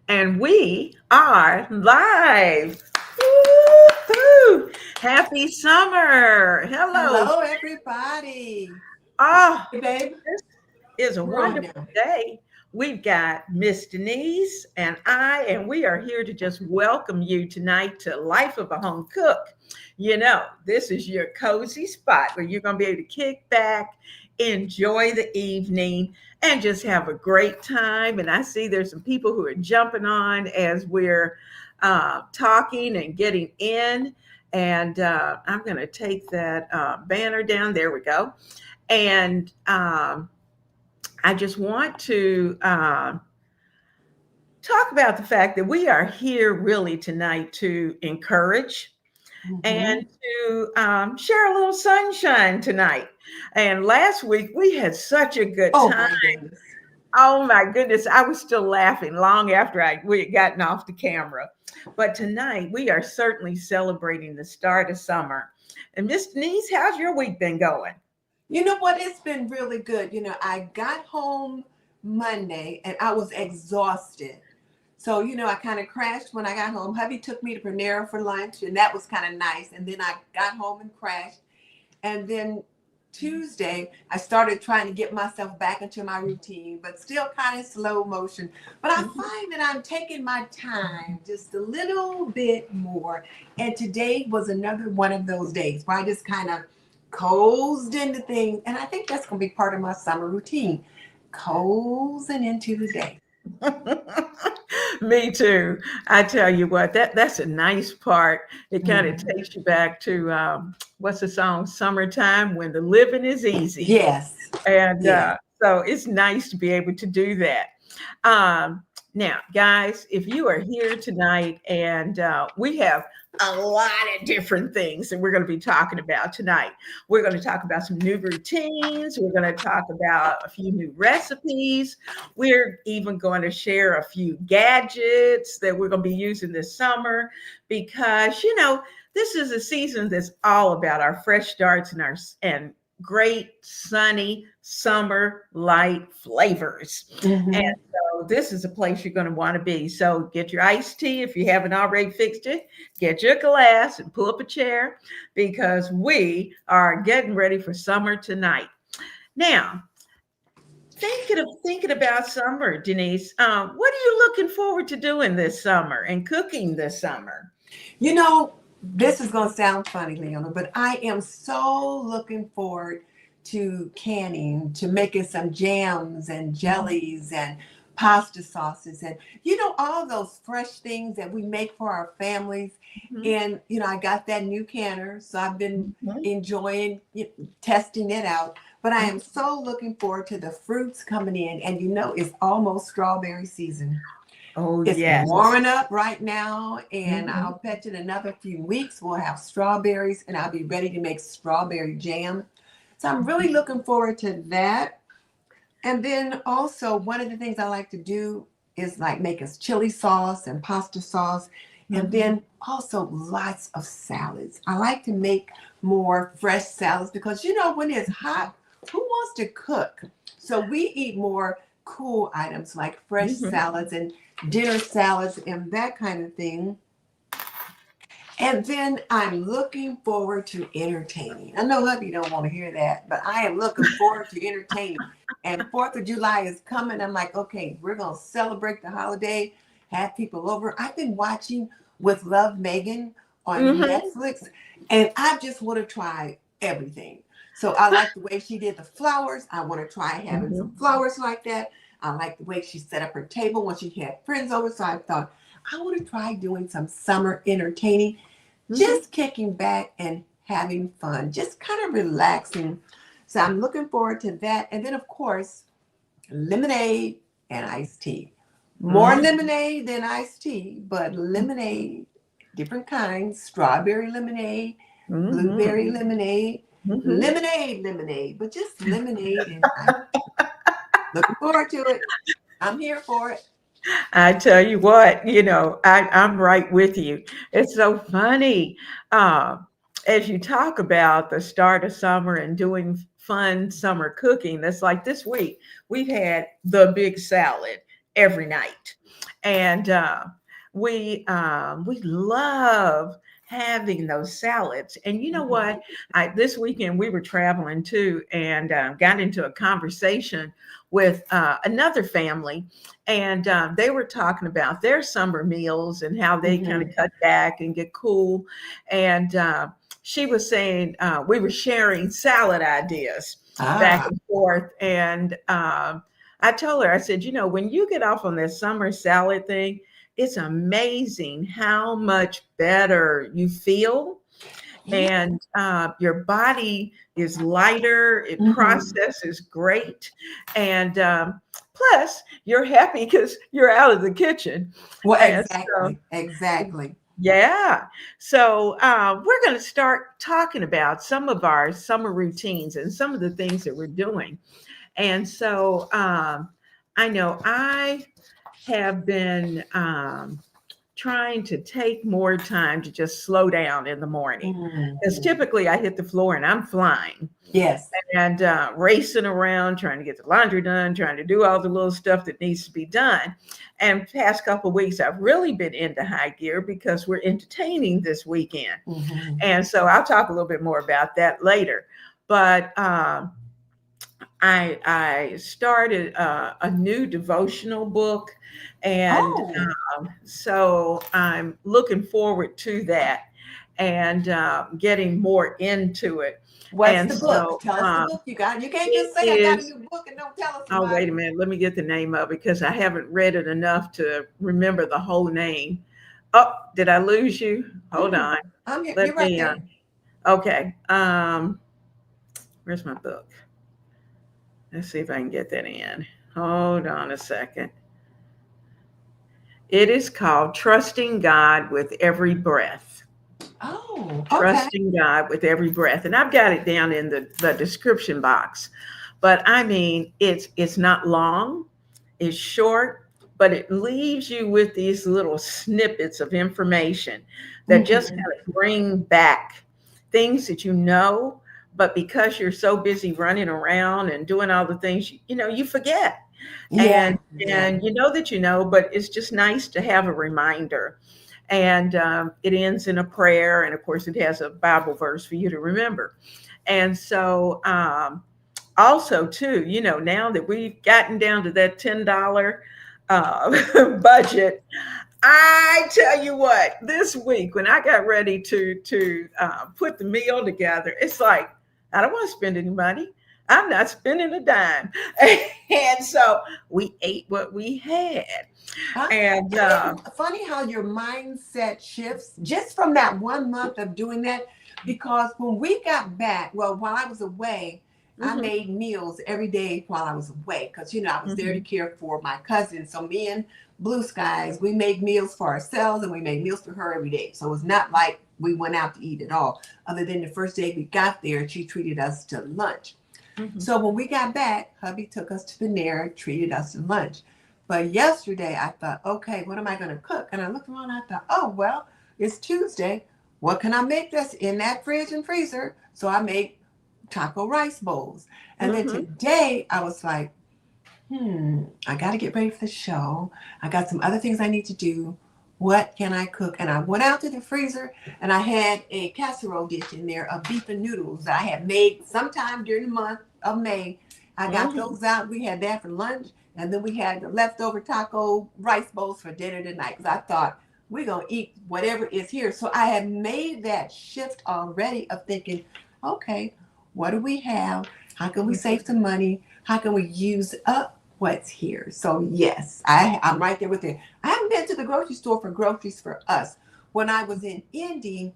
And we are live. Woo-hoo. Happy summer. Hello. Hello, everybody. Oh, Hey, babe, this is a we're on wonderful now. day. We've got Miss Denise and I, and we are here to just welcome you tonight to Life of a Home Cook. This is your cozy spot where you're going to be able to kick back, enjoy the evening, and just have a great time. And I see there's some people who are jumping on as we're talking and getting in. And I'm going to take that banner down. There we go. And I just want to talk about the fact that we are here really tonight to encourage Hmm. and to share a little sunshine tonight. And last week we had such a good Oh, time. my goodness. Oh my goodness, I was still laughing long after we had gotten off the camera. But tonight we are certainly celebrating the start of summer. And Miss Denise, how's your week been going? You know what? It's been really good. I got home Monday and I was exhausted. So, I kind of crashed when I got home. Hubby took me to Panera for lunch, and that was kind of nice. And then I got home and crashed. And then Tuesday, I started trying to get myself back into my routine, but still kind of slow motion. But I find that I'm taking my time just a little bit more. And today was another one of those days where I just kind of coasted into things. And I think that's going to be part of my summer routine, coasting into the day. Me too. I tell you what, that's a nice part. It kind of Mhm. takes you back to what's the song, "Summertime" when the living is easy, Yes. and Yeah. so it's nice to be able to do that. Now, guys, if you are here tonight, and we have a lot of different things that we're going to be talking about tonight. We're going to talk about some new routines. We're going to talk about a few new recipes. We're even going to share a few gadgets that we're going to be using this summer because, this is a season that's all about our fresh starts and great sunny summer light flavors. And Hmm. so this is a place you're going to want to be. So get your iced tea if you haven't already fixed it. Get your glass and pull up a chair because we are getting ready for summer tonight. Now, thinking about summer, Denise, what are you looking forward to doing this summer and cooking this summer? You know, this is going to sound funny, Leona, but I am so looking forward to canning, to making some jams and jellies and pasta sauces and all those fresh things that we make for our families. Mhm, And I got that new canner, so I've been mhm, enjoying testing it out. But I am mhm. so looking forward to the fruits coming in, and it's almost strawberry season. Oh, It's yes. warming up right now, and Mhm, I'll bet you in another few weeks we'll have strawberries, and I'll be ready to make strawberry jam. So I'm really looking forward to that. And then also, one of the things I like to do is like make us chili sauce and pasta sauce, and mhm, then also lots of salads. I like to make more fresh salads because when it's hot, who wants to cook? So we eat more cool items like fresh mhm. salads and dinner salads and that kind of thing. And then I'm looking forward to entertaining. I know hubby don't want to hear that, but I am looking forward to entertaining. And 4th of July is coming. I'm like, okay, we're going to celebrate the holiday, have people over. I've been watching With Love Megan on Mhm, Netflix, and I just want to try everything. So I like the way she did the flowers. I want to try having some mhm, flowers like that. I like the way she set up her table when she had friends over. So I thought, I want to try doing some summer entertaining, mhm. just kicking back and having fun, just kind of relaxing. So I'm looking forward to that. And then, of course, lemonade and iced tea. More Mhm, lemonade than iced tea, but lemonade, different kinds, strawberry lemonade, mhm, blueberry lemonade, mhm. lemonade, but just lemonade. And I'm looking forward to it. I'm here for it. I tell you what, I'm right with you. It's so funny. Uh, as you talk about the start of summer and doing fun summer cooking, that's like this week, we've had the big salad every night. And we love having those salads. And you know Mhm. what? This weekend we were traveling too, and got into a conversation with another family, and they were talking about their summer meals and how they kind of Mhm. cut back and get cool. And she was saying we were sharing salad ideas back Ah. and forth, and I told her, I said, you know, when you get off on this summer salad thing, it's amazing how much better you feel, Yeah. and your body is lighter, it Mhm. processes great, and plus you're happy because you're out of the kitchen. Well, And so, exactly. Exactly. yeah, so we're going to start talking about some of our summer routines and some of the things that we're doing. And so I know I have been trying to take more time to just slow down in the morning. Because Mhm. typically I hit the floor and I'm flying Yes. and racing around, trying to get the laundry done, trying to do all the little stuff that needs to be done. And past couple of weeks, I've really been into high gear because we're entertaining this weekend. Mhm. And so I'll talk a little bit more about that later. But I started a new devotional book, and Oh, so I'm looking forward to that and getting more into it. what's And the book? so Tell us the book you got. You can't it just say I got a is. new book and don't tell us Oh, about wait a it. minute. Let me get the name of it because I haven't read it enough to remember the whole name. Oh, did I lose you? Hold Mm-mm. on. I'm here. You're Let right me. there. Okay. Where's my book? Let's see if I can get that in. Hold on a second. It is called Trusting God with Every Breath. Oh, okay. Trusting God with Every Breath. And I've got it down in the description box. But I mean, it's not long, it's short, but it leaves you with these little snippets of information that just Hmm. kind of bring back things that you know, but because you're so busy running around and doing all the things, you know, you forget. Yeah, and yeah. and you know that you know, but it's just nice to have a reminder. And it ends in a prayer, and of course it has a Bible verse for you to remember. And so also too, you know, now that we've gotten down to that $10 budget, I tell you what, this week when I got ready to put the meal together, it's like I don't want to spend any money. I'm not spending a dime, and so we ate what we had, Huh? and Isn't it funny how your mindset shifts just from that 1 month of doing that? Because when we got back, well, while I was away, I mhm, made meals every day while I was away because, I was there to mhm, care for my cousin. So me and Blue Skies, we made meals for ourselves and we made meals for her every day. So it was not like we went out to eat at all, other than the first day we got there, she treated us to lunch. mhm, So when we got back, hubby took us to Panera, treated us to lunch. But yesterday I thought, okay, what am I going to cook? And I looked around and I thought, oh, well, it's Tuesday. What can I make that's in that fridge and freezer? So I made taco rice bowls. And then mhm, today I was like, I got to get ready for the show. I got some other things I need to do. What can I cook? And I went out to the freezer and I had a casserole dish in there of beef and noodles that I had made sometime during the month of May. I got mhm. those out. We had that for lunch. And then we had the leftover taco rice bowls for dinner tonight because I thought we're going to eat whatever is here. So I had made that shift already of thinking, okay, what do we have? How can we save some money? How can we use up what's here? So yes, I'm right there with it. I haven't been to the grocery store for groceries for us. When I was in Indy,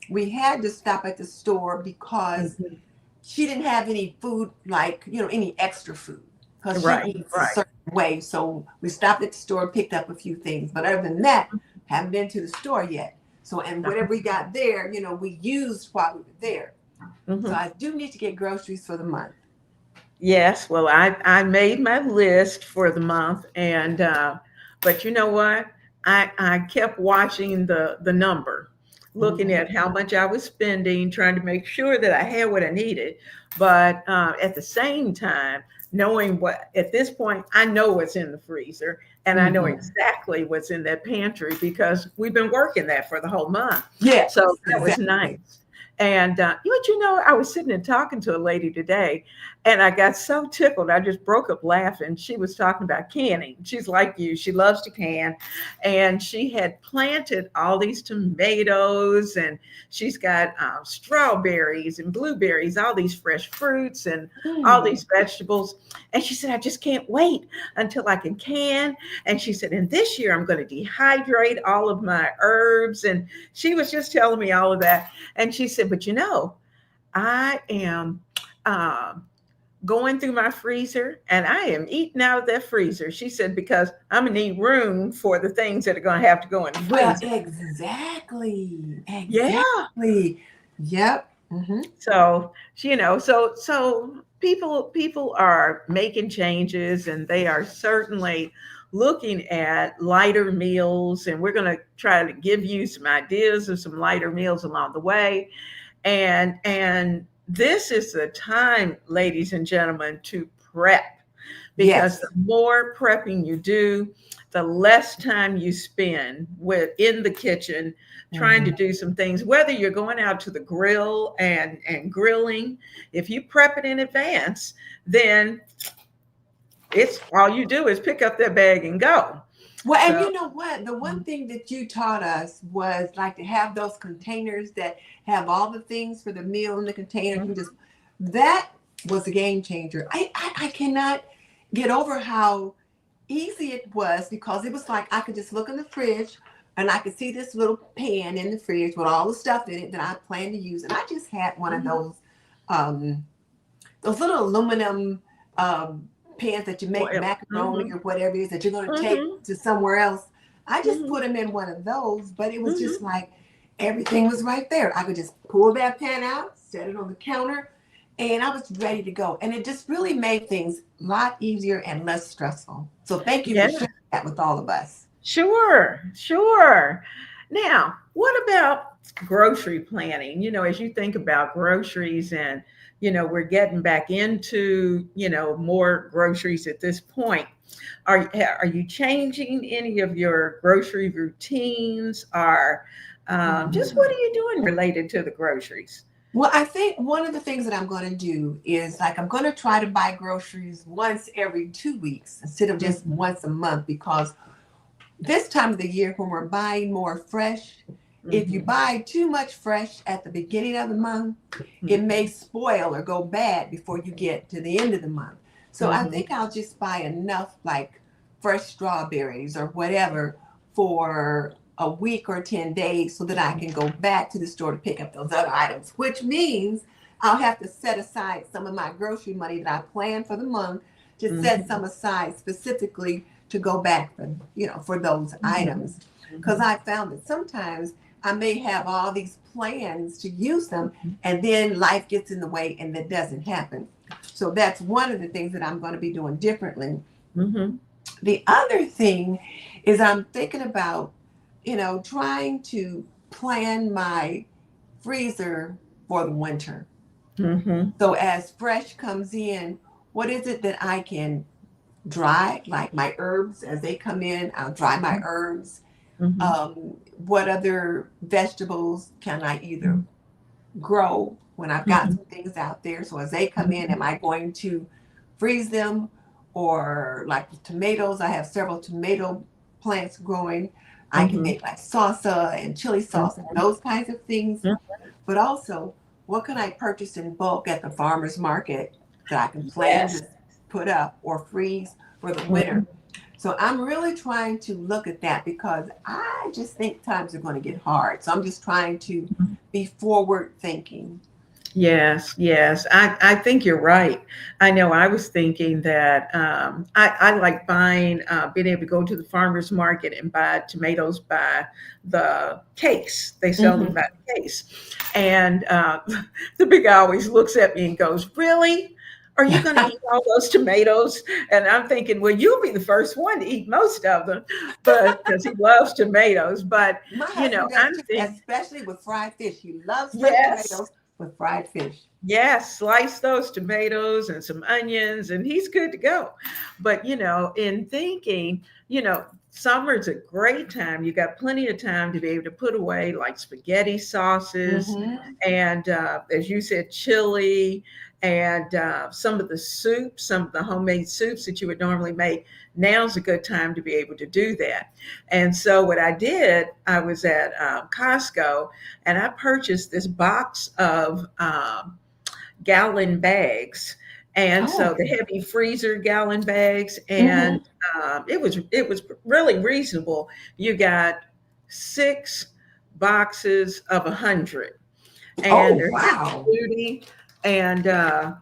we had to stop at the store because Mhm. she didn't have any food, like, any extra food because she Right, eats a right. certain way. So we stopped at the store and picked up a few things. But other than that, haven't been to the store yet. So, and whatever we got there, we used while we were there. So Mhm. I do need to get groceries for the month. Yes, well, I made my list for the month, and but you know what? I kept watching the number, looking Mhm. at how much I was spending, trying to make sure that I had what I needed, but at the same time, knowing what at this point I know what's in the freezer, and I know Mhm. exactly what's in that pantry because we've been working that for the whole month. Yes, So that was exactly. nice. And I was sitting and talking to a lady today, and I got so tickled. I just broke up laughing. She was talking about canning. She's like you, she loves to can. And she had planted all these tomatoes, and she's got strawberries and blueberries, all these fresh fruits, and all Mm. these vegetables. And she said, I just can't wait until I can can. And she said, and this year I'm going to dehydrate all of my herbs. And she was just telling me all of that. And she said, but I am going through my freezer and I am eating out of that freezer. She said, because I'm going to need room for the things that are going to have to go in the Well, freezer. exactly. Yeah. Exactly. Yep. Hmm. So, so people are making changes and they are certainly looking at lighter meals, and we're going to try to give you some ideas of some lighter meals along the way. And this is the time, ladies and gentlemen, to prep, because the Yes. more prepping you do, the less time you spend in the kitchen trying to Hmm. do some things, whether you're going out to the grill and grilling. If you prep it in advance, then it's all you do is pick up that bag and go. Well, and So you know what? The one thing that you taught us was like to have those containers that have all the things for the meal in the container. You mhm, just that was a game changer. I cannot get over how easy it was because it was like I could just look in the fridge and I could see this little pan in the fridge with all the stuff in it that I plan to use. And I just had one of mhm. um, those little aluminum pans that you make Well, macaroni mhm, or whatever it is that you're going to take mhm, to somewhere else. I just mhm, put them in one of those, but it was just mhm. like everything was right there. I could just pull that pan out, set it on the counter, and I was ready to go. And it just really made things a lot easier and less stressful. So thank you Yeah. for sharing that with all of us. Sure, sure. Now, what about grocery planning? As you think about groceries and, we're getting back into, more groceries at this point. Are you changing any of your grocery routines? Or just what Mhm. are you doing related to the groceries? Well, I think one of the things that I'm going to do is like I'm going to try to buy groceries once every 2 weeks instead of just Mhm, once a month because this time of the year when we're buying more fresh, if you mhm, buy too much fresh at the beginning of the month, it may mhm, spoil or go bad before you get to the end of the month. So I mhm, think I'll just buy enough like fresh strawberries or whatever for a week or 10 days so that I can go back to the store to pick up those other items, which means I'll have to set aside some of my grocery money that I planned for the month to set some mhm, aside specifically to go back for for those mhm, items because mhm, I found that sometimes I may have all these plans to use them mhm, and then life gets in the way and that doesn't happen. So that's one of the things that I'm going to be doing differently. mhm, The other thing is I'm thinking about trying to plan my freezer for the winter. mhm, So as fresh comes in, what is it that I can dry, like my herbs as they come in? I'll dry my herbs. mhm, What other vegetables can I either mhm, grow when I've got mhm, some things out there? So as they come in, mhm, am I going to freeze them? Or like the tomatoes, I have several tomato plants growing. I can mhm, make like salsa and chili sauce and mhm, those kinds of things. mhm. But also, what can I purchase in bulk at the farmer's market that I can plan Yes. to put up or freeze for the Mhm. winter? So I'm really trying to look at that because I just think times are going to get hard. So I'm just trying to be forward thinking. Yes, yes. I think you're right. I know I was thinking that I like being able to go to the farmer's market and buy tomatoes by the case. They sell them Hmm. by the case. And the big guy always looks at me and goes, really? Are you going to eat all those tomatoes? And I'm thinking, well, you'll be the first one to eat most of them, but because he loves tomatoes. But, My husband does I'm too, thinking, especially with fried fish. He loves fresh yes. tomatoes with fried fish. Yes, slice those tomatoes and some onions, and he's good to go. But, in thinking, summer's a great time. You got plenty of time to be able to put away like spaghetti sauces Hmm. and, as you said, chili and some of the soups, some of the homemade soups that you would normally make. Now's a good time to be able to do that. And so, what I did, I was at Costco and I purchased this box of gallon bags, and Oh, so the okay. heavy freezer gallon bags, Hmm. and it was really reasonable. You got 6 boxes of 100, and Oh, they're heavy wow. duty, and I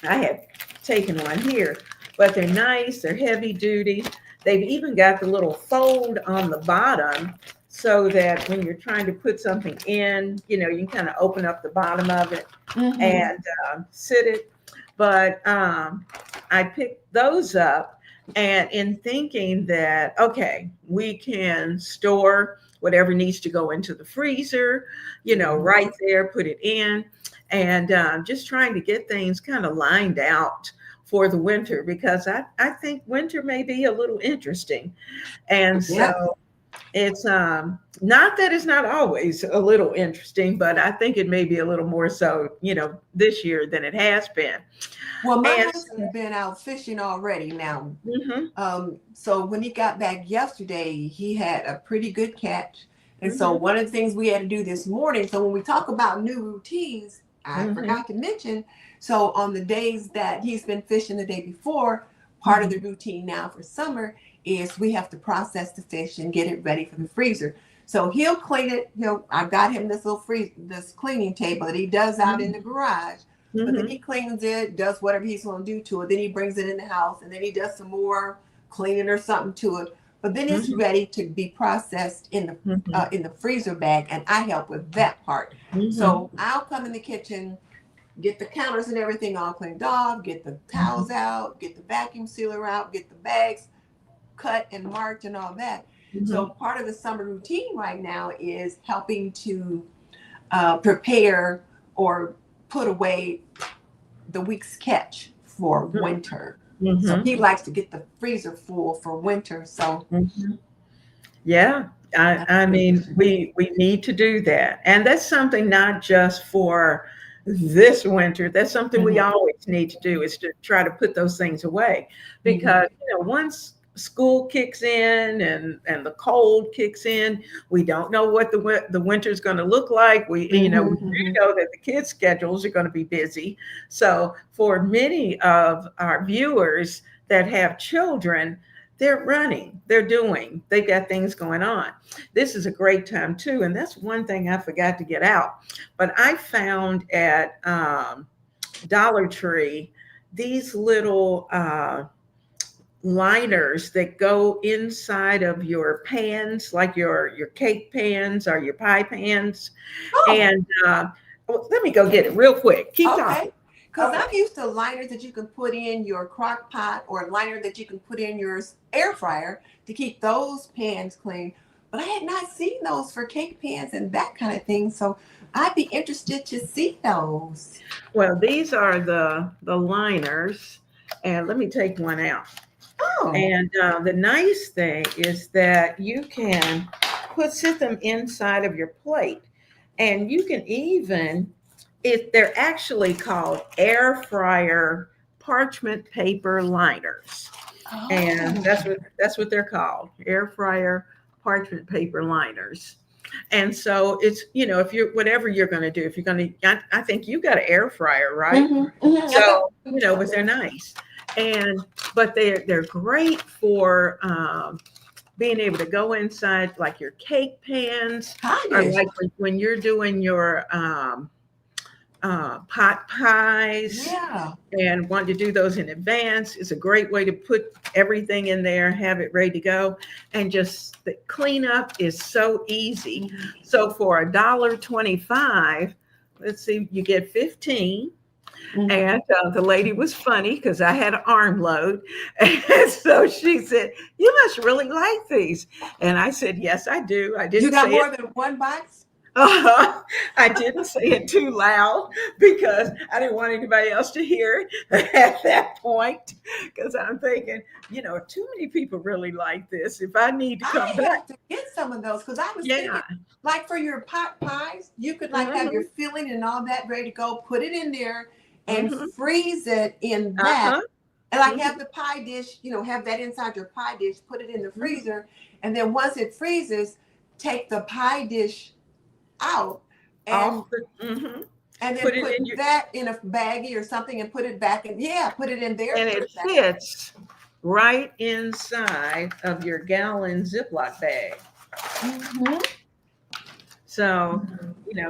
have taken one here, but they're nice. They're heavy duty. They've even got the little fold on the bottom so that when you're trying to put something in, you can kind of open up the bottom of it Hmm. and sit it. But I picked those up, and in thinking that, okay, we can store whatever needs to go into the freezer, Hmm. right there, put it in, and just trying to get things kind of lined out for the winter because I think winter may be a little interesting. And Yeah. so it's not that it's not always a little interesting, but I think it may be a little more so, this year than it has been. Well, my And husband's been out fishing already now. hmm So when he got back yesterday, he had a pretty good catch. And so hmm one of the things we had to do this morning, so when we talk about new routines, I hmm forgot to mention, so on the days that he's been fishing the day before, part of the hmm routine now for summer is we have to process the fish and get it ready for the freezer. So he'll clean it. I got him this this cleaning table that he does out in the garage, but then hmm he cleans it, does whatever he's going to do to it. Then he brings it in the house, and then he does some more cleaning or something to it. But then it's hmm ready to be processed hmm in the freezer bag, and I help with that part. hmm So I'll come in the kitchen, get the counters and everything all cleaned off, get the towels out, get the vacuum sealer out, get the bags cut and marked and all that. So hmm part of the summer routine right now is helping to prepare or put away the week's catch for winter. So hmm he likes to get the freezer full for winter. So hmm Yeah, I, that's I what we mean, should do. we need to do that, and that's something not just for this winter. That's something we Hmm. always need to do is to try to put those things away, Hmm. because once school kicks in and the cold kicks in, we don't know what the winter's going to look like. We Hmm. do know that the kids' schedules are going to be busy. So for many of our viewers that have children, they're running, they've got things going on. This is a great time too. And that's one thing I forgot to get out. But I found at Dollar Tree these little liners that go inside of your pans, like your cake pans or your pie pans. Oh, And well, let me go get it real quick. Keep talking. okay. Because Okay. I'm used to liners that you can put in your crock pot or a liner that you can put in your air fryer to keep those pans clean. But I had not seen those for cake pans and that kind of thing. So I'd be interested to see those. Well, these are the liners, and let me take one out. Oh, And the nice thing is that you can sit them inside of your plate, and you can even, if they're actually called air fryer parchment paper liners, and oh. that's what they're called, air fryer parchment paper liners. And so it's, if you're, whatever you're going to do, if you're going to, I think you got an air fryer, right? Hmm. Hmm. I got So, but they're nice. And, but they're great for being able to go inside like your cake pans, pie or dish. like when you're doing your pot pies Yeah. and want to do those in advance. It's a great way to put everything in there, have it ready to go. And just the cleanup is so easy. Mhm. So for $1.25, let's see, you get 15. Mhm. And the lady was funny because I had an armload. And so she said, "You must really like these." And I said, "Yes, I do." I You didn't got say it. more than one box? I didn't say it too loud because I didn't want anybody else to hear it at that point. Because I'm thinking, if too many people really like this, if I need to come I back, have to get some of those because I was yeah. thinking, like for your pot pies, you could like have your Hmm. filling and all that ready to go, put it in there and Hmm. freeze it in that. Uh-huh. And like Hmm. have the pie dish, have that inside your pie dish, put it in the Hmm. freezer. And then once it freezes, take the pie dish out and Off the, hmm then Put it in put your, that in a baggie or something and put it back in. Yeah, put it in there and and put it it back. fits right inside of your gallon Ziploc bag. Mm-hmm. So,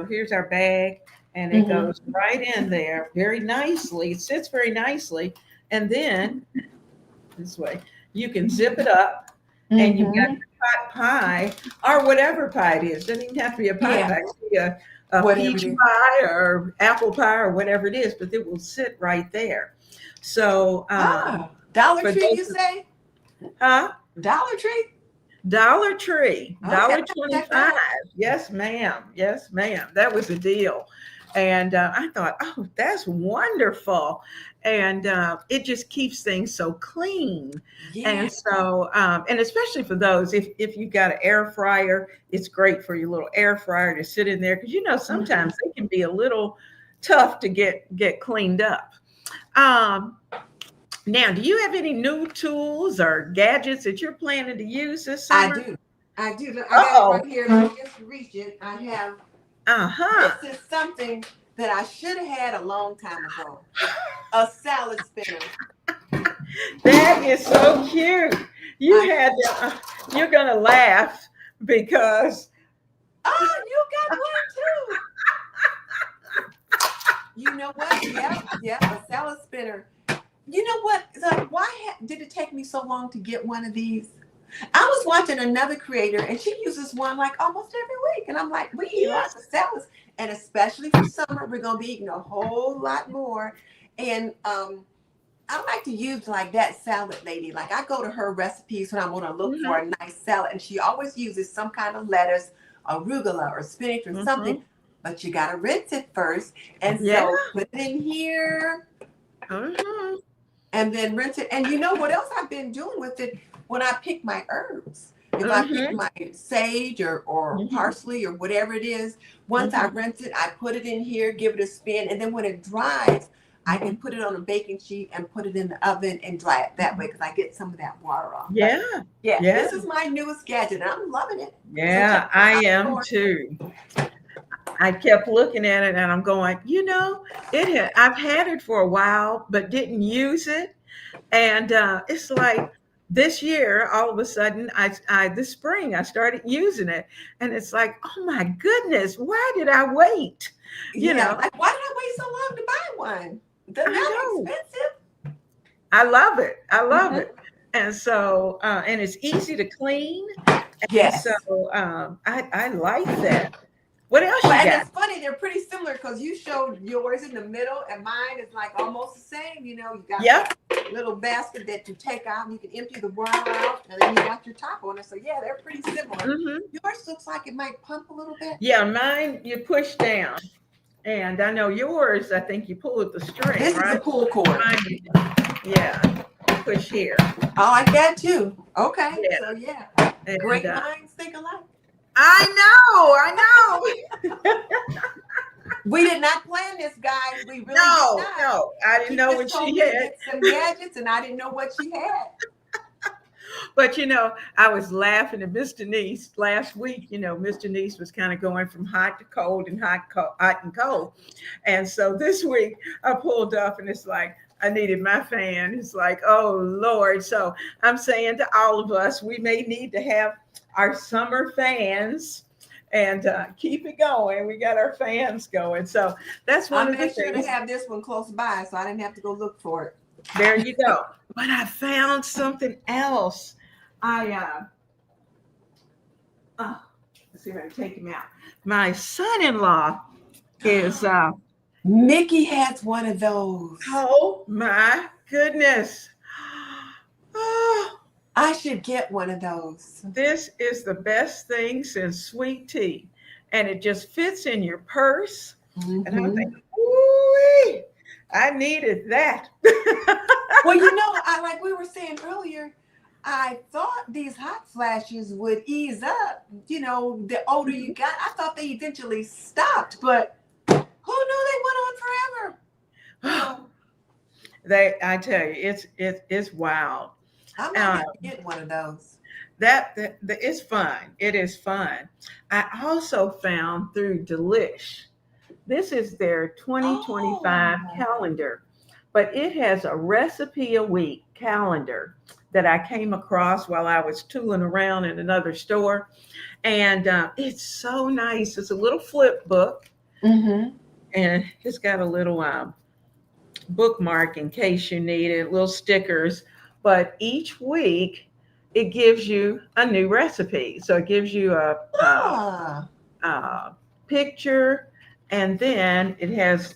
here's our bag, and it Mm-hmm. goes right in there very nicely. It sits very nicely. And then this way, you can zip it up, and you've got Mm-hmm. your pot pie or whatever pie it is. Doesn't even have to be a pot Yeah, pie. It could be a whatever it peach is. pie or apple pie or whatever it is, but it will sit right there. So, Ah, Dollar for Tree, you those, say? huh? Dollar Tree? Dollar Tree, Okay, dollar check that 25. out. Yes, ma'am. Yes, ma'am. That was a deal. And I thought, oh, that's wonderful. And it just keeps things so clean. Yeah. And so, and especially for those, if you've got an air fryer, it's great for your little air fryer to sit in there because Mhm. sometimes they can be a little tough to get cleaned up. Um, Now, do you have any new tools or gadgets that you're planning to use this I summer? do. I do. Look, I got it Uh-oh. right here. Let me just reach it. I have, Uh-huh. this is something that I should have had a long time ago. A salad spinner. That is so cute. You I, had to, you're gonna laugh because oh, you got one too. You know what? Yep, yep, a salad spinner. You know what? So why did it take me so long to get one of these? I was watching another creator and she uses one like almost every week. And I'm like, we eat yes. lots of salads. And especially for summer, we're gonna be eating a whole lot more. And I like to use like that salad lady. Like I go to her recipes when I want to look for Hmm. a nice salad, and she always uses some kind of lettuce, arugula, or spinach or Hmm. something. But you gotta rinse it first. And Yeah. so put it in here Hmm. and then rinse it. And you know what else I've been doing with it? When I pick my herbs, if I pick Hmm. my sage or Hmm. parsley or whatever it is, once I Hmm. rinse it, I put it in here, give it a spin, and then when it dries, I can put it on a baking sheet and put it in the oven and dry it that way because I get some of that water off. But Yeah. yeah, Yeah. this is my newest gadget and I'm loving it. So check Yeah. this I out am for too. I kept looking at it and I'm going, I've had it for a while, but didn't use it. And it's like this year, all of a sudden, this spring, I started using it. And it's like, oh my goodness, why did I wait? You yeah, know, like why did I wait so long to buy one? They're I not know. expensive. I love it. I love Mhm. it. And so, and it's easy to clean. And so Yes. I like that. What else Well, you and got? it's funny, they're pretty similar because you showed yours in the middle, and mine is like almost the same. You got the Yep. little basket that you take out, and you can empty the water out, and then you got your top on it. So yeah, they're pretty similar. Hmm. Yours looks like it might pump a little bit. Yeah, mine you push down. And I know yours, I think you pull at the string, This is a right? pull cord. Mine, yeah, push here. I like that too. Okay, Yeah. so yeah, And great minds think alike. I know. We did not plan this, guys. We really did No, not. no, I didn't She know just what told she me to had. get some gadgets, and I didn't know what she had. But I was laughing at Mr. Niece last week. Mr. Niece was kind of going from hot to cold and hot and cold. And so this week I pulled up and it's like, I needed my fan. It's like, oh Lord. So I'm saying to all of us, we may need to have our summer fans and keep it going. We got our fans going. So that's I one of the made sure to things. have this one close by, so I didn't have to go look for it. There you go. But I found something else. I let's see if I can take him out. My son-in-law is Mickey has one of those. oh my goodness. Oh, I should get one of those. this is the best thing since sweet tea. and it just fits in your purse. And I was Mhm. thinking, ooh, I needed that. Well, you know, I like we were saying earlier, I thought these hot flashes would ease up, you know, the older you got. I thought they eventually stopped, but who knew they went on forever? You know, I tell you, it's wild. I might Uh, have to get one of those. it's fun. It is fun. I also found through Delish. This is their 2025 Oh. calendar, but it has a recipe a week calendar that I came across while I was tooling around in another store. And it's so nice. It's a little flip book, Mm-hmm. and it's got a little bookmark in case you need it, little stickers. But each week, it gives you a new recipe. So it gives you Ah. a picture, and then it has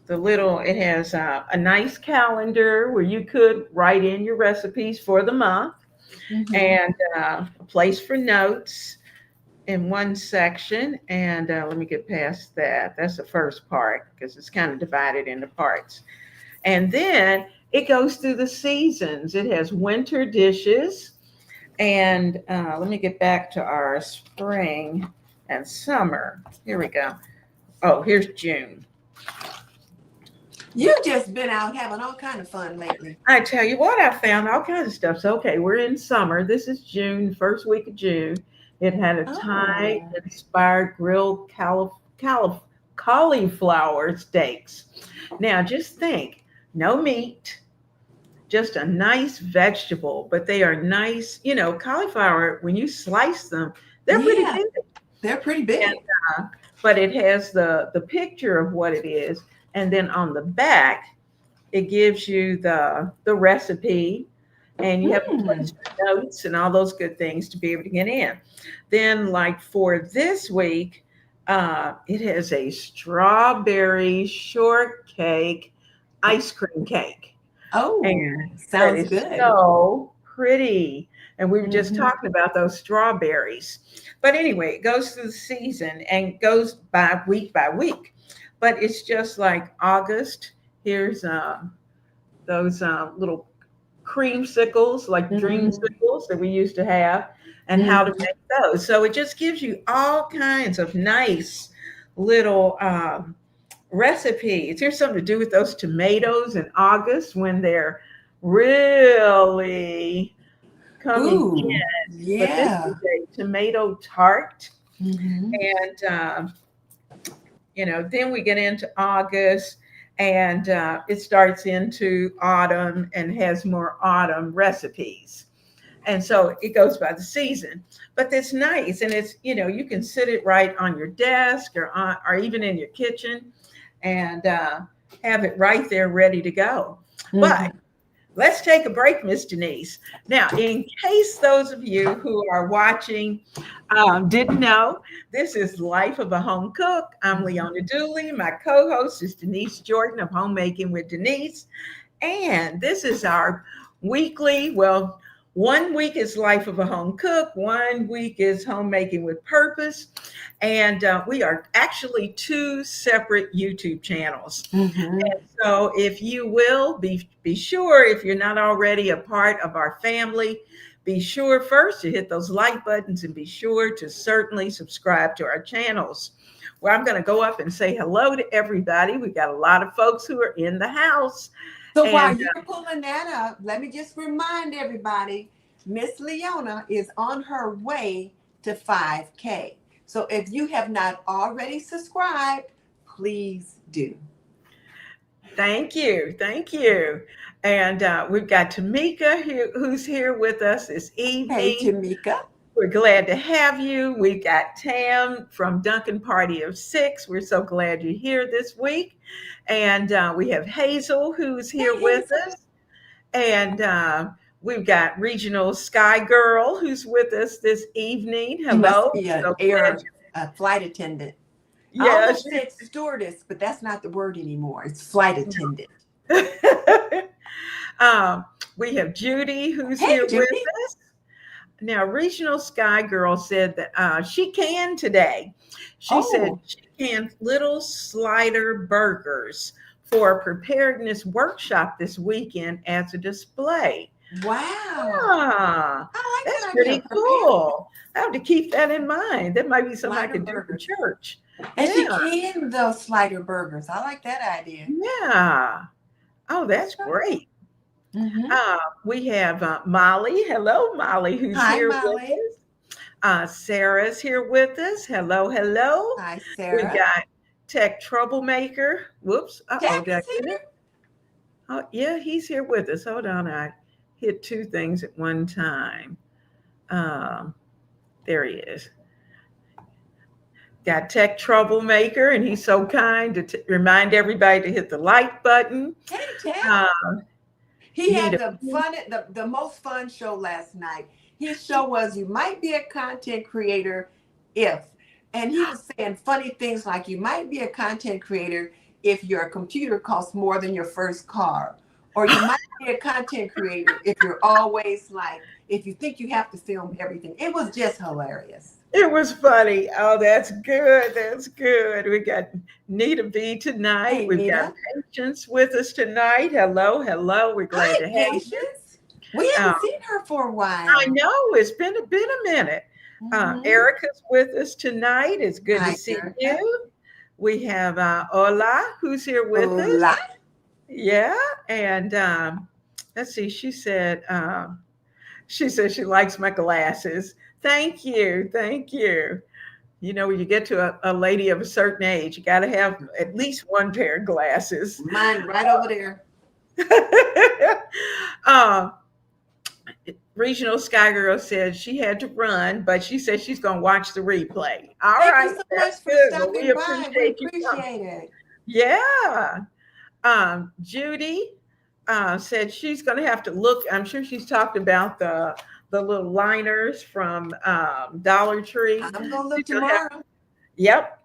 it has a nice calendar where you could write in your recipes for the month, Mm-hmm. and a place for notes in one section. And let me get past that. That's the first part because it's kind of divided into parts. And then it goes through the seasons. It has winter dishes. And let me get back to our spring and summer. Here we go. Oh, here's June. You just been out having all kind of fun lately. I tell you what, I found all kinds of stuff. So, okay, we're in summer. This is June, first week of June. It had a Thai Oh. inspired grilled cauliflower steaks. Now, just think no meat, just a nice vegetable, but they are nice. You know, cauliflower, when you slice them, they're pretty Yeah, big. they're pretty And, big. but it has the picture of what it is. And then on the back, it gives you the recipe, and you have a place Mm. for notes and all those good things to be able to get in. Then, like for this week, it has a strawberry shortcake ice cream cake, and Oh, that sounds is good. so pretty. And we were just Hmm. talking about those strawberries. But anyway, it goes through the season and goes by week by week. But it's just like August. Here's those little creamsicles, like Hmm. dreamsicles that we used to have, and how to Hmm. make those. So it just gives you all kinds of nice little recipes. Here's something to do with those tomatoes in August when they're really coming in. Ooh, But this is yeah. a tomato tart, Hmm. and then we get into August, and it starts into autumn and has more autumn recipes. And so it goes by the season, but it's nice. And it's, you can sit it right on your desk or even in your kitchen, and have it right there ready to go. But Hmm. let's take a break, Miss Denise. Now, in case those of you who are watching didn't know, this is Life of a Home Cook. I'm Leona Dooley. My co host is Denise Jordan of Homemaking with Denise. And this is our weekly, well, one week is Life of a Home Cook, one week is Homemaking with Purpose. And we are actually two separate YouTube channels. Hmm. And so, if you will, be sure, if you're not already a part of our family, be sure first to hit those like buttons and be sure to certainly subscribe to our channels. Well, I'm going to go up and say hello to everybody. We got a lot of folks who are in the house. So And while you're pulling that up, let me just remind everybody, Miss Leona is on her way to 5K. So if you have not already subscribed, please do. thank you. Thank you. And we've got Tamika who's here with us this Hey, evening. Tamika. We're glad to have you. We've got Tam from Duncan Party of Six. We're so glad you're here this week. And we have Hazel who's Hey, here with Hazel. us. And we've got Regional Sky Girl who's with us this evening. She must Hello. be an So glad air flight attendant. I Yes. almost said stewardess, but that's not the word anymore. It's flight attendant. We have Judy who's Hey, here with Judy. us. Now, Regional Sky Girl said that she can today. She said Oh, she can little slider burgers for a preparedness workshop this weekend as a display. wow. Ah, I like that's that idea. pretty Prepare cool. I have to keep that in mind. That might be something I slider could do for burgers. church. And she Yeah, canned those slider burgers. I like that idea. yeah. Oh, that's great. Mm-hmm. We have Molly. Hello, Molly, who's Hi, here with Molly. us. Sarah's here with us. Hello, hello. Hi, We Sarah. got Tech Troublemaker. Whoops. Uh-oh, Jack did I is get here. it? Oh, yeah, he's here with us. Hold on. I hit two things at one time. Um, there he is. Got Tech Troublemaker, and he's so kind to remind everybody to hit the like button. Hey, Jack. Uh, He had Nita. the most fun show last night. His show was "You Might Be a Content Creator If," and he was saying funny things like, "You might be a content creator if your computer costs more than your first car," or "You might be a content creator if you're always like, if you think you have to film everything." It was just hilarious. It was funny. Oh, that's good. That's good. We got Nita B tonight. Hey, We've got Nita. Patience with us tonight. Hello, hello. We're glad Hi, to have you. Patience. We Uh, haven't seen her for a I while. know it's been a minute. Mhm. Erica's with us tonight. It's good to Hi, see Erica. you. We have Ola, who's here with us. Hola. Yeah, and let's see. She said she likes my glasses. Thank you, thank you. You know, when you get to a lady of a certain age, you got to have at least one pair of glasses. Mine right over there. um, Regional Sky Girl said she had to run, but she said she's going to watch the replay. All Thank right, you so much that's for good. Well, we stopping by. We appreciate you coming. appreciate it. Yeah. Judy said she's going to have to look. I'm sure she's talked about the little liners from Dollar Tree. I'm gonna look She's gonna have, tomorrow. yep.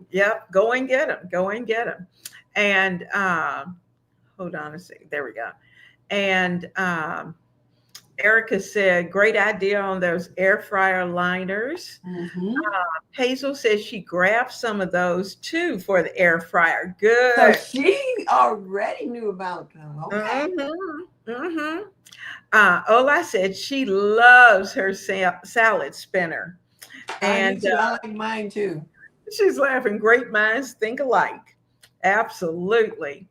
Go and get them. Go and get them. And hold on a second. There we go. And Erica said, great idea on those air fryer liners. Mm-hmm. Hazel says she grabbed some of those too for the air fryer. So Good. she already knew about them. Okay. Ola said she loves her salad spinner. I do And too. I like mine too. she's laughing. Great minds think alike. Absolutely.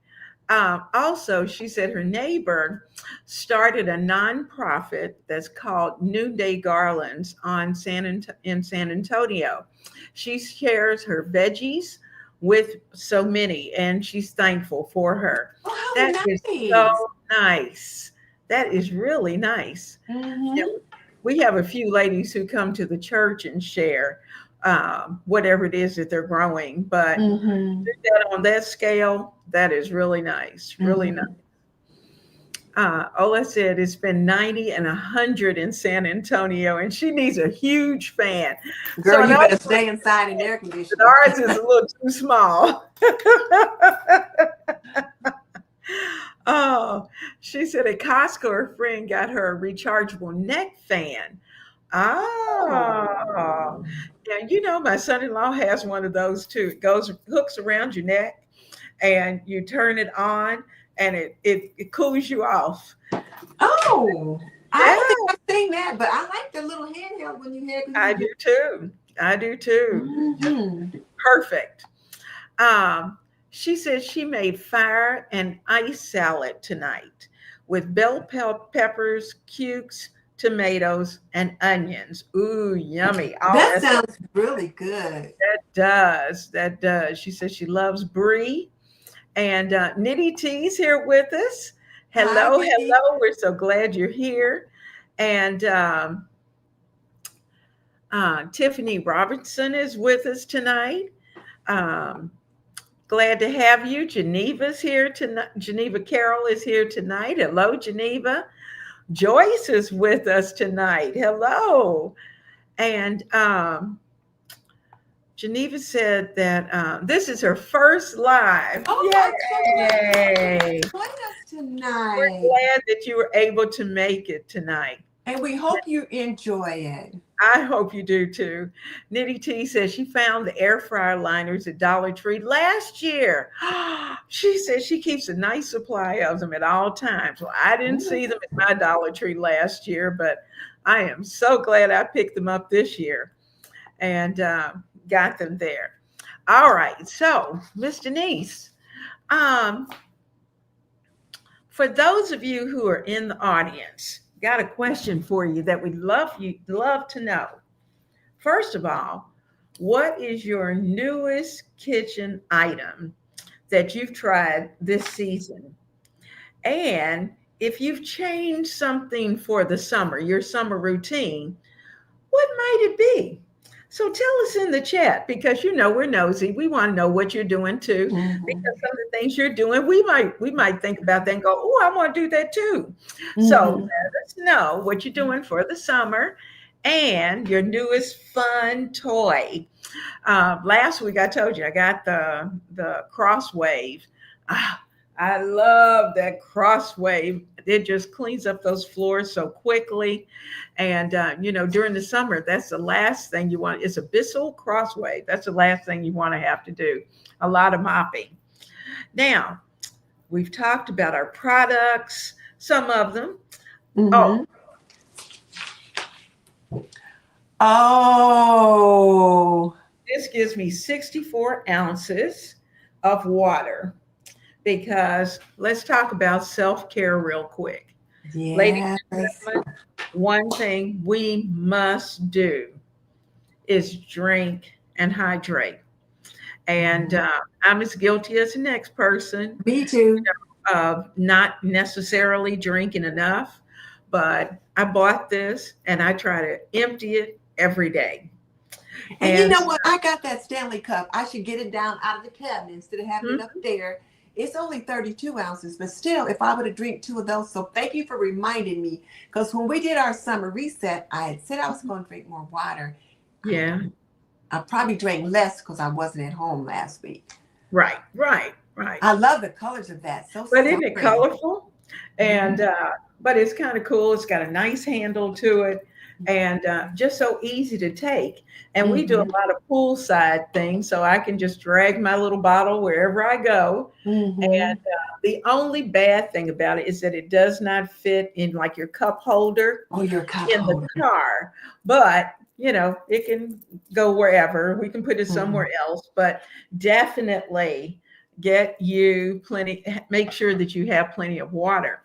Also, she said her neighbor started a nonprofit that's called Noonday Garlands in San Antonio. She shares her veggies with so many, and she's thankful for her. Oh, how That nice. is so nice. That is really nice. Mm-hmm. We have a few ladies who come to the church and share whatever it is that they're growing, but Mm-hmm. do that on that scale, that is really nice, really Mm-hmm. nice. Ola said it's been 90 and 100 in San Antonio, and she needs a huge fan. Girl, So you better stay inside in air conditioning. ours is a little too small. Oh, she said at Costco, her friend got her a rechargeable neck fan. Oh, yeah. You know, my son-in-law has one of those too. It hooks around your neck, and you turn it on, and it cools you off. Oh, I Yeah, don't think I've seen that, but I like the little handheld when you had. I do too. I do too. Mm-hmm. Perfect. She said she made fire and ice salad tonight with bell peppers, cukes, tomatoes, and onions. Ooh, yummy. Oh, That sounds really good. that does. She says she loves brie. And Nitty T's here with us. Hi, Hello, Nitty. hello. We're so glad you're here. And Tiffany Robertson is with us tonight. Glad to have you. Geneva's here tonight. Geneva Carroll is here tonight. Hello, Geneva. Joyce is with us tonight. Hello. And Geneva said that this is her first live. Oh, Yay! join us tonight. We're glad that you were able to make it tonight. And we hope you enjoy it. I hope you do too. Nitty T says she found the air fryer liners at Dollar Tree last year. She says she keeps a nice supply of them at all times. Well, I didn't see them at my Dollar Tree last year, but I am so glad I picked them up this year and got them there. All right. So, Miss Denise, um, for those of you who are in the audience, got a question for you that we'd love to know. First of all, what is your newest kitchen item that you've tried this season? And if you've changed something for the summer, your summer routine, what might it be? So tell us in the chat because we're nosy. We want to know what you're doing too. Mhm. Because some of the things you're doing, we might think about that and go, oh, I want to do that too. So Mhm. let us know what you're doing for the summer and your newest fun toy. Last week I told you I got the Crosswave. Ah, I love that Crosswave. It just cleans up those floors so quickly. And during the summer, that's the last thing you want. It's a Bissell Crosswave. That's the last thing you want to have to do. A lot of mopping. Now, we've talked about our products, some of them. Mhm. Oh. This gives me 64 ounces of water because let's talk about self-care real quick. Ladies Yes. and gentlemen, one thing we must do is drink and hydrate. And I'm as guilty as the next person Me too. of not necessarily drinking enough, but I bought this and I try to empty it every day. And you And know what? I got that Stanley Cup. I should get it down out of the cabinet instead of having it up there. It's only 32 ounces, but still, if I were to drink 2 of those. So thank you for reminding me. Because when we did our summer reset, I had said I was going to drink more water. yeah, I probably drank less because I wasn't at home last week. right. I love the colors of that. So But isn't it pretty. colorful? And but it's kind of cool. It's got a nice handle to it, and just so easy to take. And we do a lot of poolside things, so I can just drag my little bottle wherever I go. And the only bad thing about it is that it does not fit in like your cup holder Oh, your cup in holder. the car, but it can go wherever. We can put it somewhere else, but definitely make sure that you have plenty of water.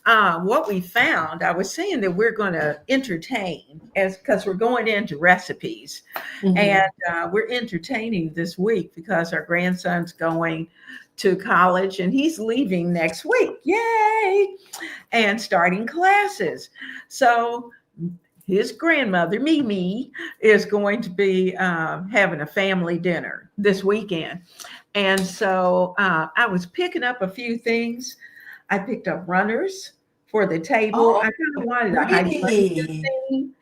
What we found, I was saying that we're going to entertain because we're going into recipes, and we're entertaining this week because our grandson's going to college and he's leaving next week. Yay! And starting classes. So his grandmother, Mimi, is going to be having a family dinner this weekend. And so I was picking up a few things. I picked up runners for the table. I kind of wanted a hydration thing.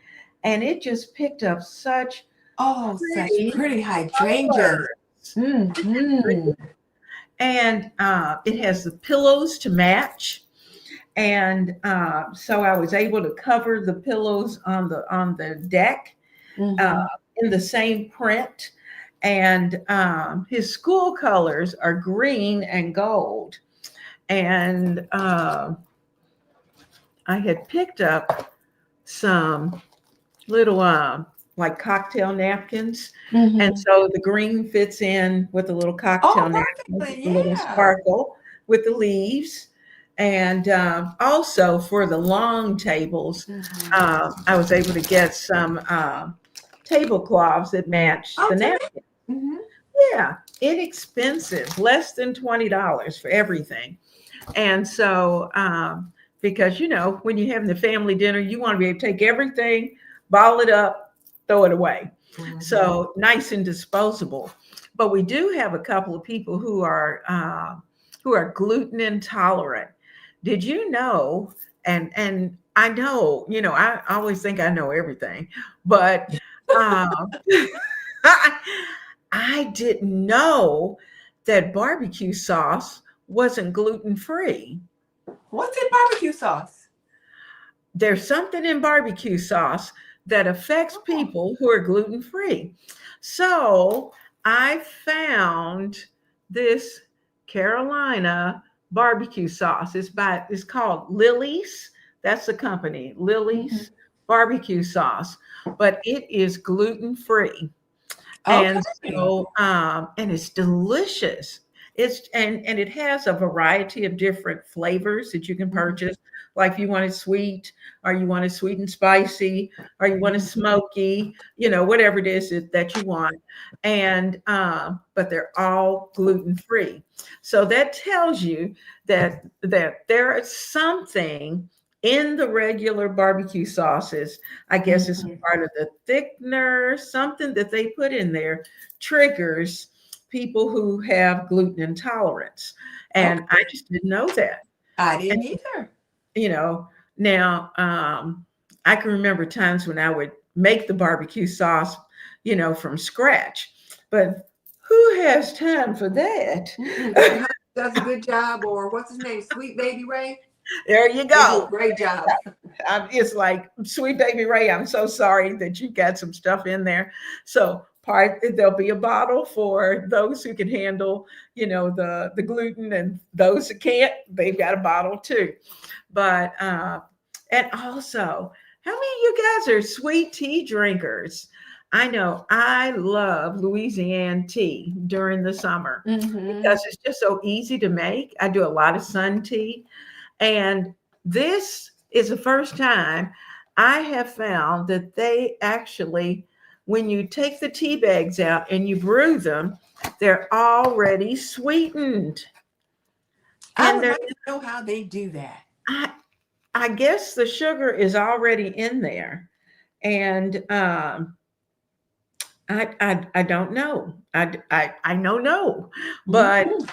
And it just picked up such pretty hydrangeas. And it has the pillows to match. And so I was able to cover the pillows on the deck in the same print. And his school colors are green and gold. And I had picked up some little like cocktail napkins. And so the green fits in with the little cocktail napkin, with a little sparkle with the leaves. And also for the long tables, I was able to get some tablecloths that match the napkin. Yeah, inexpensive, less than $20 for everything. And so, because when you're having the family dinner, you want to be able to take everything, bottle it up, throw it away. So nice and disposable. But we do have a couple of people who are gluten intolerant. Did you know? And I know, I always think I know everything, but I didn't know that barbecue sauce wasn't gluten free. What's in barbecue sauce? there's something in barbecue sauce that affects Oh, people who are gluten free. So I found this Carolina barbecue sauce. It's called Lily's. That's the company, mhm. Lily's barbecue sauce, but it is gluten free. And Okay. so, and it's delicious. And it has a variety of different flavors that you can Mhm, purchase. Like if you want it sweet, or you want it sweet and spicy, or you want it mhm. smoky, whatever it is that you want. And but they're all gluten free. So that tells you that there is something in the regular barbecue sauces. I guess it's a Mhm. part of the thickener, something that they put in there triggers people who have gluten intolerance. And I Okay. just didn't know that. I And, didn't either. you know, now I can remember times when I would make the barbecue sauce, from scratch. But who has time for that? Mm-mm, but your husband does a good job, or what's his name? Sweet Baby Ray. There you They do a go. great job. It's like, sweet baby Ray, I'm so sorry that you got some stuff in there. So there'll be a bottle for those who can handle, the gluten, and those that can't, they've got a bottle too. But and also, how many of you guys are sweet tea drinkers? I know I love Louisiana tea during the summer Hmm. because it's just so easy to make. I do a lot of sun tea, and this is the first time I have found that they actually, when you take the tea bags out and you brew them, they're already sweetened. I And would they're, like to know how they do that. I, I guess the sugar is already in there. And I don't know. I know no, but Mhm.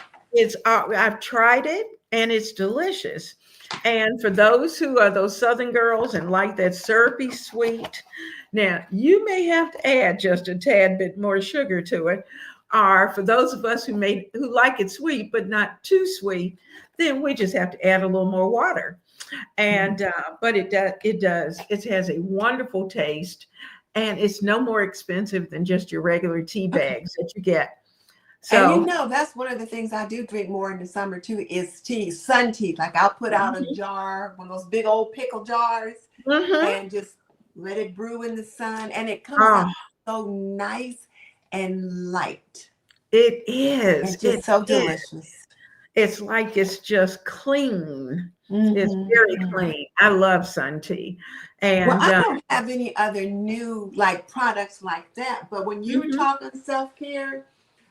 I've tried it and it's delicious. And for those who are those Southern girls and like that syrupy sweet, now you may have to add just a tad bit more sugar to it. Or for those of us who like it sweet but not too sweet, then we just have to add a little more water. And but it has a wonderful taste, and it's no more expensive than just your regular tea bags that you get. And So that's one of the things I do drink more in the summer too is tea, sun tea. Like I'll put out a jar, one of those big old pickle jars, mhm. and just let it brew in the sun. And it comes Oh, out so nice and light it is. and It just so is. delicious. It's like it's just clean. It's very Hmm. clean. I love sun tea. Well, And I don't have any other new like products like that. But when you were mhm. talking self-care,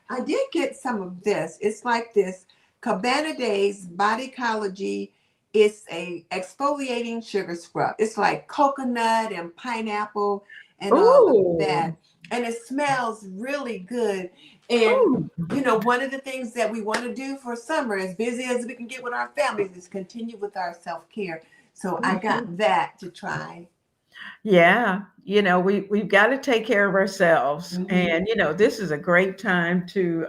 I did get some of this. It's like this Cabana Days Bodycology. It's a exfoliating sugar scrub. It's like coconut and pineapple and all of Ooh, that. And it smells really good. And ooh. one of the things that we want to do for summer, as busy as we can get with our families, is continue with our self-care. So I Mhm. got that to try. Yeah, we've got to take care of ourselves, Hmm. and this is a great time to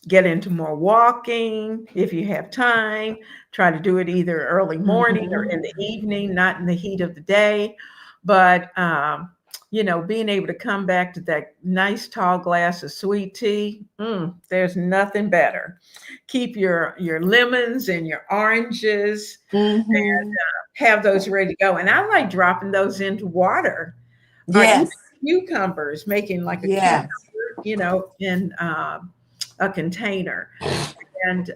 get into more walking if you have time. Try to do it either early morning or in the Hmm. evening, not in the heat of the day. But being able to come back to that nice tall glass of sweet tea, there's nothing better. Keep your lemons and your oranges, Hmm. have those ready to go. And I like dropping those into water, or even Yes. cucumbers, making like a cucumber, Yes. in a container. And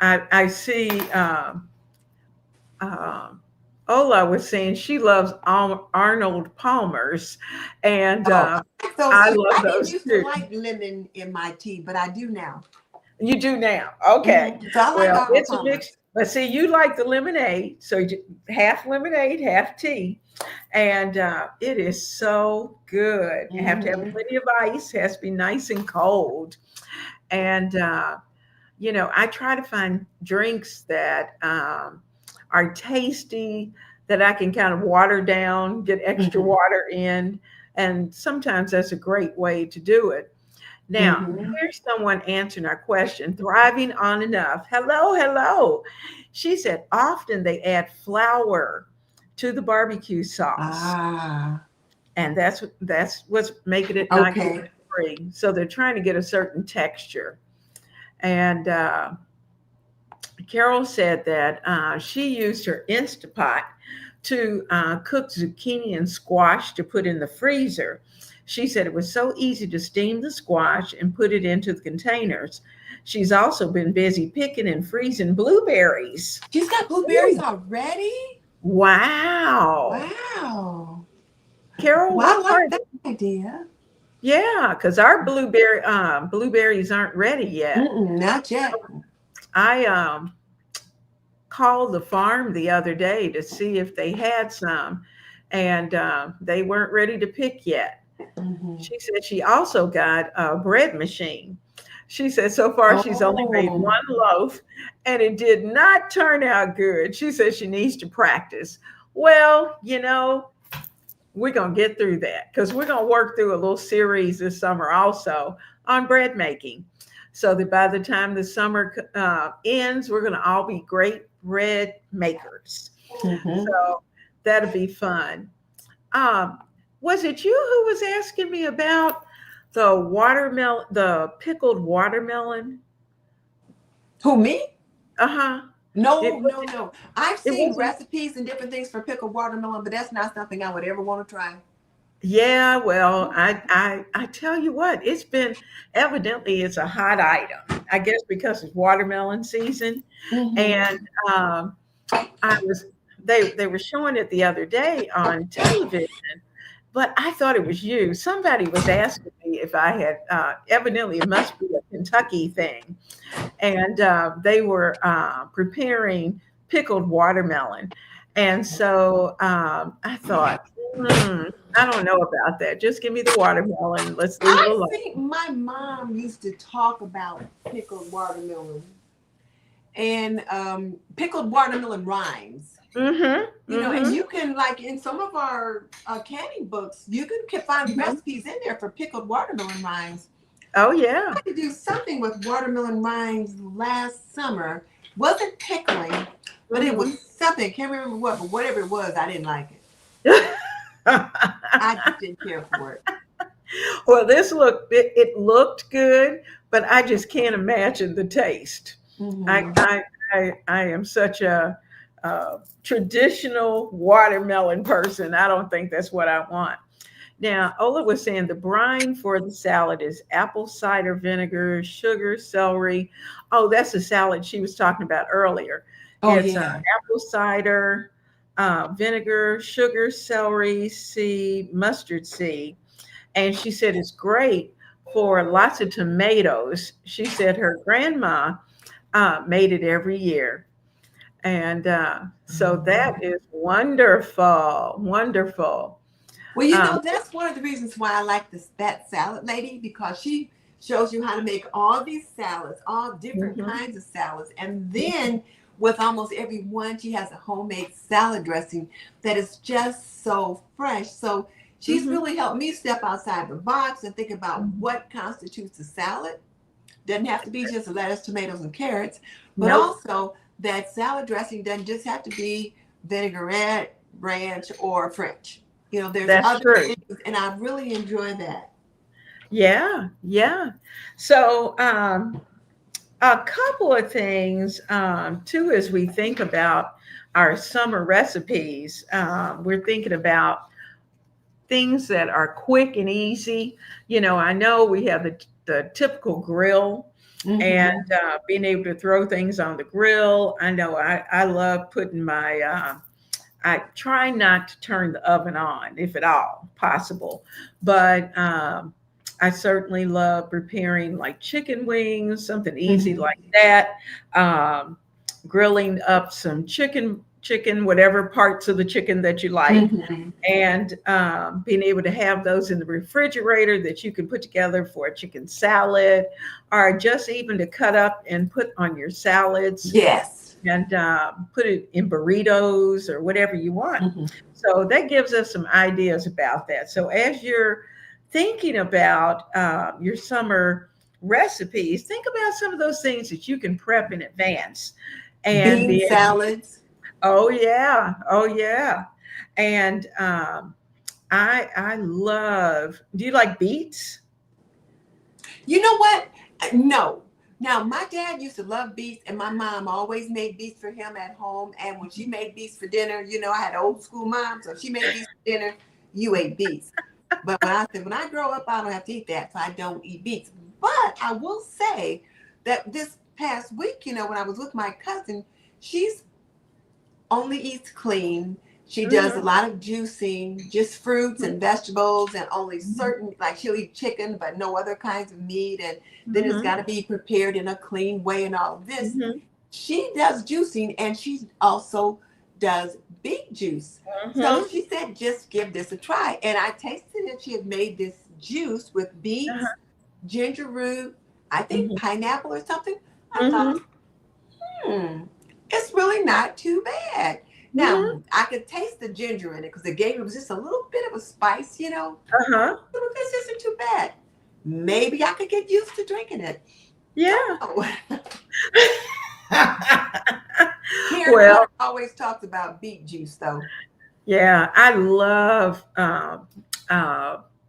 I see um, Ola was saying she loves Arnold Palmer's, and Oh, I like those I too. love I didn't those used to too. like lemon in my tea, but I do now. You do now. Okay. So I like Well, Arnold it's a Palmer. mix. But see, you like the lemonade. So half lemonade, half tea. And it is so good. You have to have Hmm. plenty of ice, has to be nice and cold. And, I try to find drinks that are tasty, that I can kind of water down, get extra Hmm. water in. And sometimes that's a great way to do it. Now, Hmm. here's someone answering our question, thriving on enough. Hello, hello. She said often they add flour to the barbecue sauce, Ah, and that's what's making it not gluten okay. free. So they're trying to get a certain texture. And Carol said that she used her Instapot to cook zucchini and squash to put in the freezer. She said it was so easy to steam the squash and put it into the containers. She's also been busy picking and freezing blueberries. She's got blueberries Ooh, already? wow. Wow. Carol, Well, I what like part? that idea. Yeah, because our blueberries aren't ready yet. Mm-mm, not yet. I called the farm the other day to see if they had some, and they weren't ready to pick yet. Hmm. She said she also got a bread machine. She said so far she's only made Oh, one loaf and it did not turn out good. She says she needs to practice. Well, we're going to get through that because we're going to work through a little series this summer also on bread making. So that by the time the summer ends, we're going to all be great bread makers. hmm. So that'll be fun. Um, was it you who was asking me about the pickled watermelon? Who, me? Uh huh. No, It was. no, no. I've It seen wasn't. recipes and different things for pickled watermelon, but that's not something I would ever want to try. Yeah. Well, I tell you what, it's been evidently it's a hot item. I guess because it's watermelon season, Hmm. and um, I was they were showing it the other day on television, but I thought it was you. Somebody was asking me if I had. Evidently, it must be a Kentucky thing, and they were preparing pickled watermelon. And so I thought, hmm, I don't know about that. Just give me the watermelon. Let's leave it I alone. think my mom used to talk about pickled watermelon and pickled watermelon rinds. Mm-hmm. And Mm-hmm. you can, like, in some of our canning books, you can find Hmm. recipes in there for pickled watermelon rinds. Oh yeah. I had to do something with watermelon rinds last summer. Wasn't pickling, but it was Mm-hmm. something. Can't remember what, but whatever it was, I didn't like it. I just didn't care for it. Well, it looked good, but I just can't imagine the taste. I Hmm. I I am such a traditional watermelon person. I don't think that's what I want. Now, Ola was saying the brine for the salad is apple cider vinegar, sugar, celery. Oh, that's the salad she was talking about earlier. Oh It's yeah. apple cider, vinegar, sugar, celery seed, mustard seed. And she said it's great for lots of tomatoes. She said her grandma made it every year. And so that Mhm. is wonderful, wonderful. Well, Um, that's one of the reasons why I like this that salad lady, because she shows you how to make all these salads, all different mhm, kinds of salads, and mhm, then with almost every one, she has a homemade salad dressing that is just so fresh. So she's mhm, really helped me step outside the box and think about mhm. what constitutes a salad. Doesn't have to be just lettuce, tomatoes, and carrots, but Nope, also that salad dressing doesn't just have to be vinaigrette, ranch, or French. There's that's other true. things, and I really enjoy that. Yeah, yeah. So, a couple of things too, as we think about our summer recipes, we're thinking about things that are quick and easy. I know we have the typical grill and Hmm. being able to throw things on the grill. I know I love putting I try not to turn the oven on if at all possible, but I certainly love preparing like chicken wings, something easy Hmm. like that. Um, Grilling up some chicken, whatever parts of the chicken that you like, Hmm. and being able to have those in the refrigerator that you can put together for a chicken salad, or just even to cut up and put on your salads Yes. and put it in burritos or whatever you want. Hmm. So that gives us some ideas about that. So as you're thinking about your summer recipes, think about some of those things that you can prep in advance. and Bean be able, salads. oh yeah, oh yeah. And I love, do you like beets? You know what? No. Now, my dad used to love beets, and my mom always made beets for him at home. And when she made beets for dinner, I had an old school mom, so she made beets for dinner, you ate beets. But when I said, when I grow up, I don't have to eat that, so I don't eat beets. But I will say that this past week, when I was with my cousin, she's only eats clean. She does a Mhm, lot of juicing, just fruits mhm, and vegetables, and only mhm, certain, like she'll eat chicken, but no other kinds of meat. And then it's mhm, got to be prepared in a clean way and all of this. mhm, She does juicing and she also does beet juice. So mhm, she said, just give this a try. And I tasted it. She had made this juice with uh-huh, beets, ginger root, I think mhm, pineapple or something. I thought, mhm, it's really not too bad. Now, mhm, I could taste the ginger in it because it was just a little bit of a spice. uh-huh. This isn't too bad. Maybe I could get used to drinking it. Yeah. Don't know. Karen Well, Clark always talks about beet juice, though. yeah, I love uh,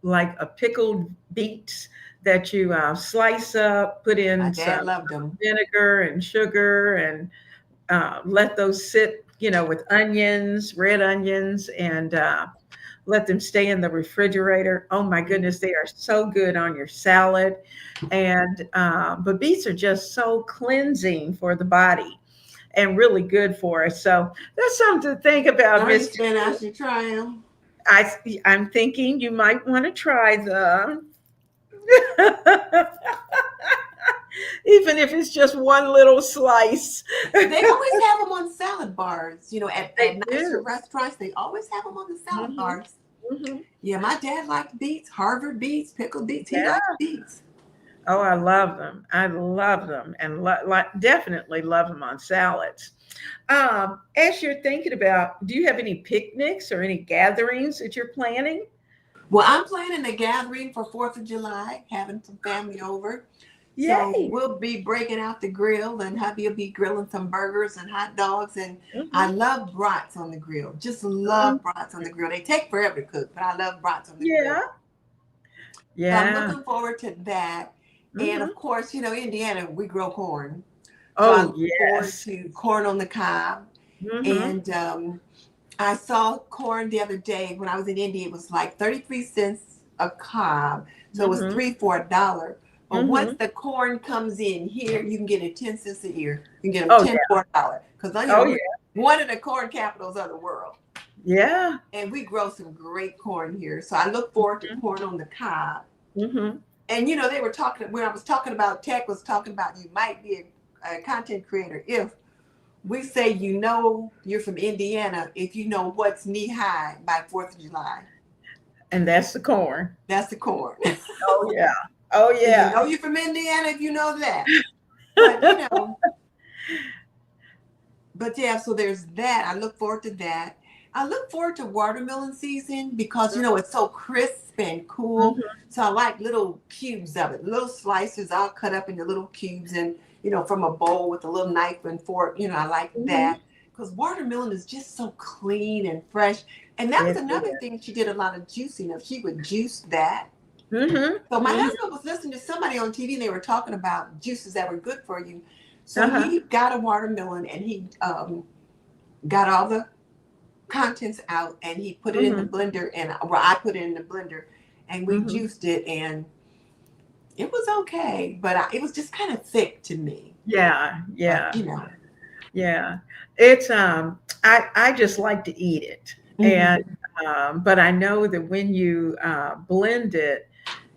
like a pickled beets that you slice up, put My in dad some loved them. vinegar and sugar, and let those sit, with onions, red onions, and let them stay in the refrigerator. Oh my goodness, they are so good on your salad. And but beets are just so cleansing for the body and really good for us. So that's something to think about, Miss Ernestine, I Tiffany. should try them. I'm thinking you might want to try them. Even if it's just one little slice. They always have them on salad bars, at They nicer do. restaurants. They always have them on the salad Hmm. bars. Hmm. Yeah, my dad liked beets, Harvard beets, pickled beets. He liked Yeah. beets. Oh, I love them. I love them, and definitely love them on salads. As you're thinking about, do you have any picnics or any gatherings that you're planning? Well, I'm planning a gathering for 4th of July, having some family over. So Yay! we'll be breaking out the grill, and hubby will be grilling some burgers and hot dogs. And I Hmm. love brats on the grill. Just love brats on the grill. They take forever to cook, but I love brats on the grill. Yeah, So I'm yeah. looking forward to that. And of Hmm. course, Indiana, we grow corn. So I Oh, look forward yes. to corn on the cob. Hmm. And I saw corn the other day when I was in India. It was like 33 cents a cob. So it was Hmm. three for $1. But once Hmm. the corn comes in here, you can get it 10 cents a ear. You can get them Oh, 10 yeah. for $1. Because Oh, yeah. we're one of the corn capitals of the world. Yeah. And we grow some great corn here. So I look forward to corn on the cob. Hmm. And they were talking when I was talking about tech, was talking about you might be a content creator if we say you're from Indiana if you know what's knee high by 4th of July. And that's the corn. That's the corn. Oh, yeah. Oh, So you yeah. know you're from Indiana if you know that. But but yeah, so there's that. I look forward to that. I look forward to watermelon season because it's so crisp and cool. Mhm, So I like little cubes of it, little slices all cut up into little cubes and from a bowl with a little knife and fork. I like mhm. that because watermelon is just so clean and fresh. And that was It another is. thing she did a lot of juicing of. She would juice that. Mhm, So my mhm. husband was listening to somebody on TV and they were talking about juices that were good for you. So Uh-huh. he got a watermelon and he got all the contents out and he put it in the Mhm, blender and I put it in the blender and we mhm. juiced it and it was okay, but it was just kind of thick to me. Yeah, But yeah, yeah. It's I just like to eat it. And mhm. but I know that when you blend it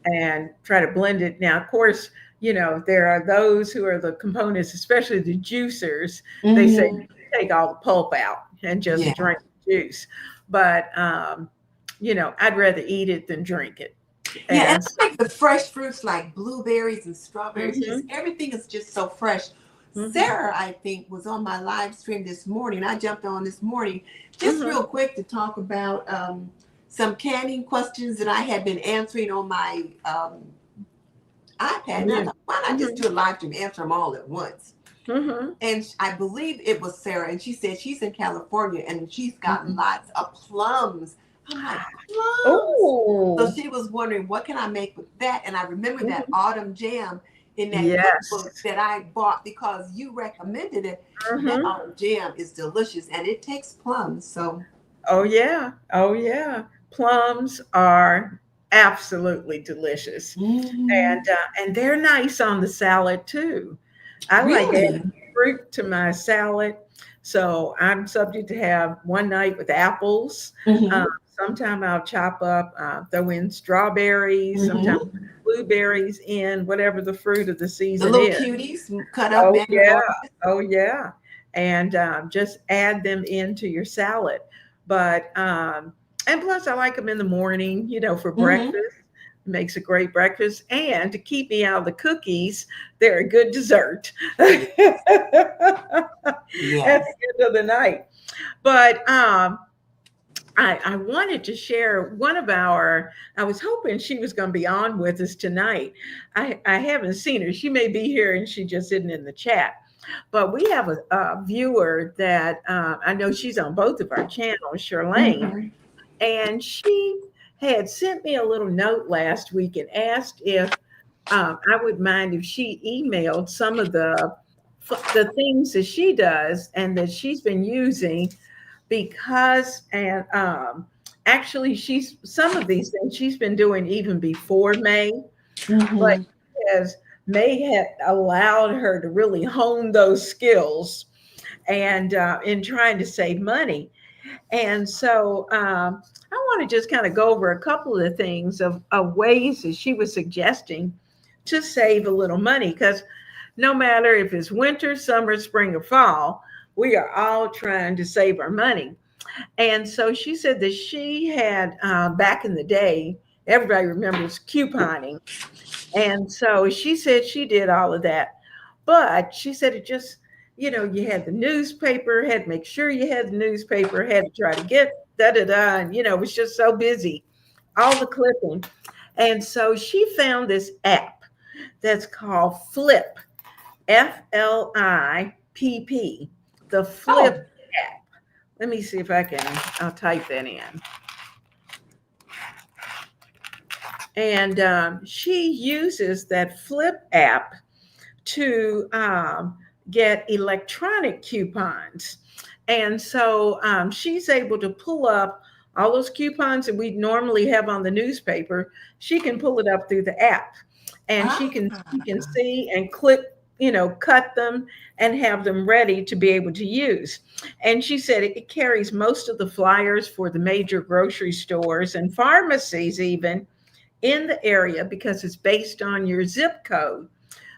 and try to blend it now, of course, there are those who are the components, especially the juicers. They say Mhm. take all the pulp out and just Yeah. drink the juice. But I'd rather eat it than drink it. Yeah, and And so, I like the fresh fruits like blueberries and strawberries. Just mhm, everything is just so fresh. mhm, Sarah, I think, was on my live stream this morning. I jumped on this morning just mhm, real quick to talk about some canning questions that I had been answering on my iPad. And I yeah, thought, why not just mhm, do a live stream, answer them all at once? Mhm. And I believe it was Sarah, and she said she's in California and she's got Mhm. lots of plums. I'm like, plums. So Oh. she was wondering, what can I make with that? And I remember that Mhm. autumn jam in that Yes. cookbook that I bought because you recommended it. And that Mhm. autumn jam is delicious and it takes plums. So, Oh yeah. Oh yeah. Plums are absolutely delicious. mhm. And they're nice on the salad too. I like Really? adding fruit to my salad. So I'm subject to have one night with apples. Uh, Hmm. Sometime I'll chop up, throw in strawberries, sometimes Hmm. blueberries in, whatever the fruit of the The season little is. cuties cut up Oh yeah. mandalorian. Oh yeah. And just add them into your salad. But and plus I like them in the morning, for Hmm. breakfast. Makes a great breakfast. And to keep me out of the cookies, they're a good dessert at the Yes. end of the night. But I wanted to share one of I was hoping she was going to be on with us tonight. I haven't seen her. She may be here and she just isn't in the chat. But we have a viewer that I know she's on both of our channels, Charlene, Hmm. and she had sent me a little note last week and asked if I would mind if she emailed some of the things that she does and that she's been using because and actually she's some of these things she's been doing even before May, but Hmm. as May had allowed her to really hone those skills and in trying to save money. And so I want to just kind of go over a couple of the things of ways that she was suggesting to save a little money because no matter if it's winter, summer, spring, or fall, we are all trying to save our money. And so she said that she had back in the day, everybody remembers couponing. And so she said she did all of that. But she said it just, you had the newspaper, had to make sure you had the newspaper, had to try to get da da da. And, it was just so busy, all the clipping. And so she found this app that's called Flip, FLIPP, the Flip Oh. app. Let me see if I'll type that in. And she uses that Flip app to get electronic coupons. And so she's able to pull up all those coupons that we normally have on the newspaper. She can pull it up through the app and she can Ah. see and click, cut them and have them ready to be able to use. And she said it carries most of the flyers for the major grocery stores and pharmacies, even in the area, because it's based on your zip code.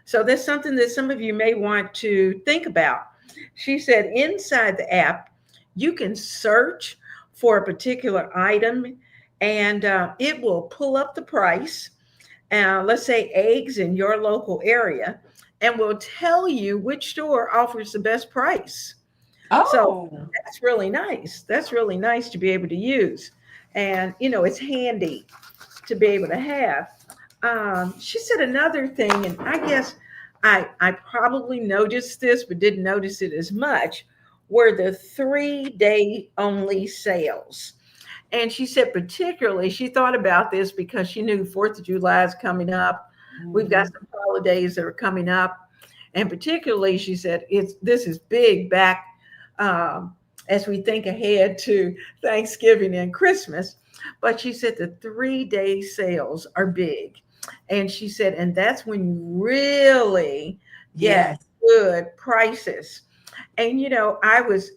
So that's something that some of you may want to think about. She said inside the app, you can search for a particular item and it will pull up the price. Let's say eggs in your local area, and will tell you which store offers the best price. So Oh. that's really nice. That's really nice to be able to use. And, it's handy to be able to have. She said another thing, and I guess I probably noticed this, but didn't notice it as much, were the 3-day only sales. And she said, particularly, she thought about this because she knew 4th of July is coming up. We've got Mhm. some holidays that are coming up. And particularly, she said, this is big back um, as we think ahead to Thanksgiving and Christmas. But she said the 3-day sales are big. And she said, and that's when you really get Yes. good prices. And I was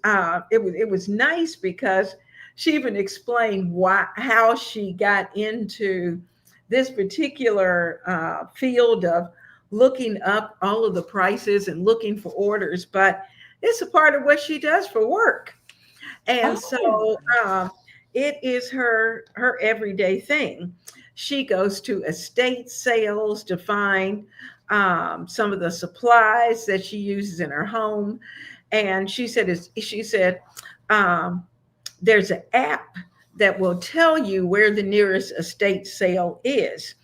it was nice because she even explained how she got into this particular field of looking up all of the prices and looking for orders, but it's a part of what she does for work. And Oh. so it is her everyday thing. She goes to estate sales to find some of the supplies that she uses in her home. And she said um, there's an app that will tell you where the nearest estate sale is.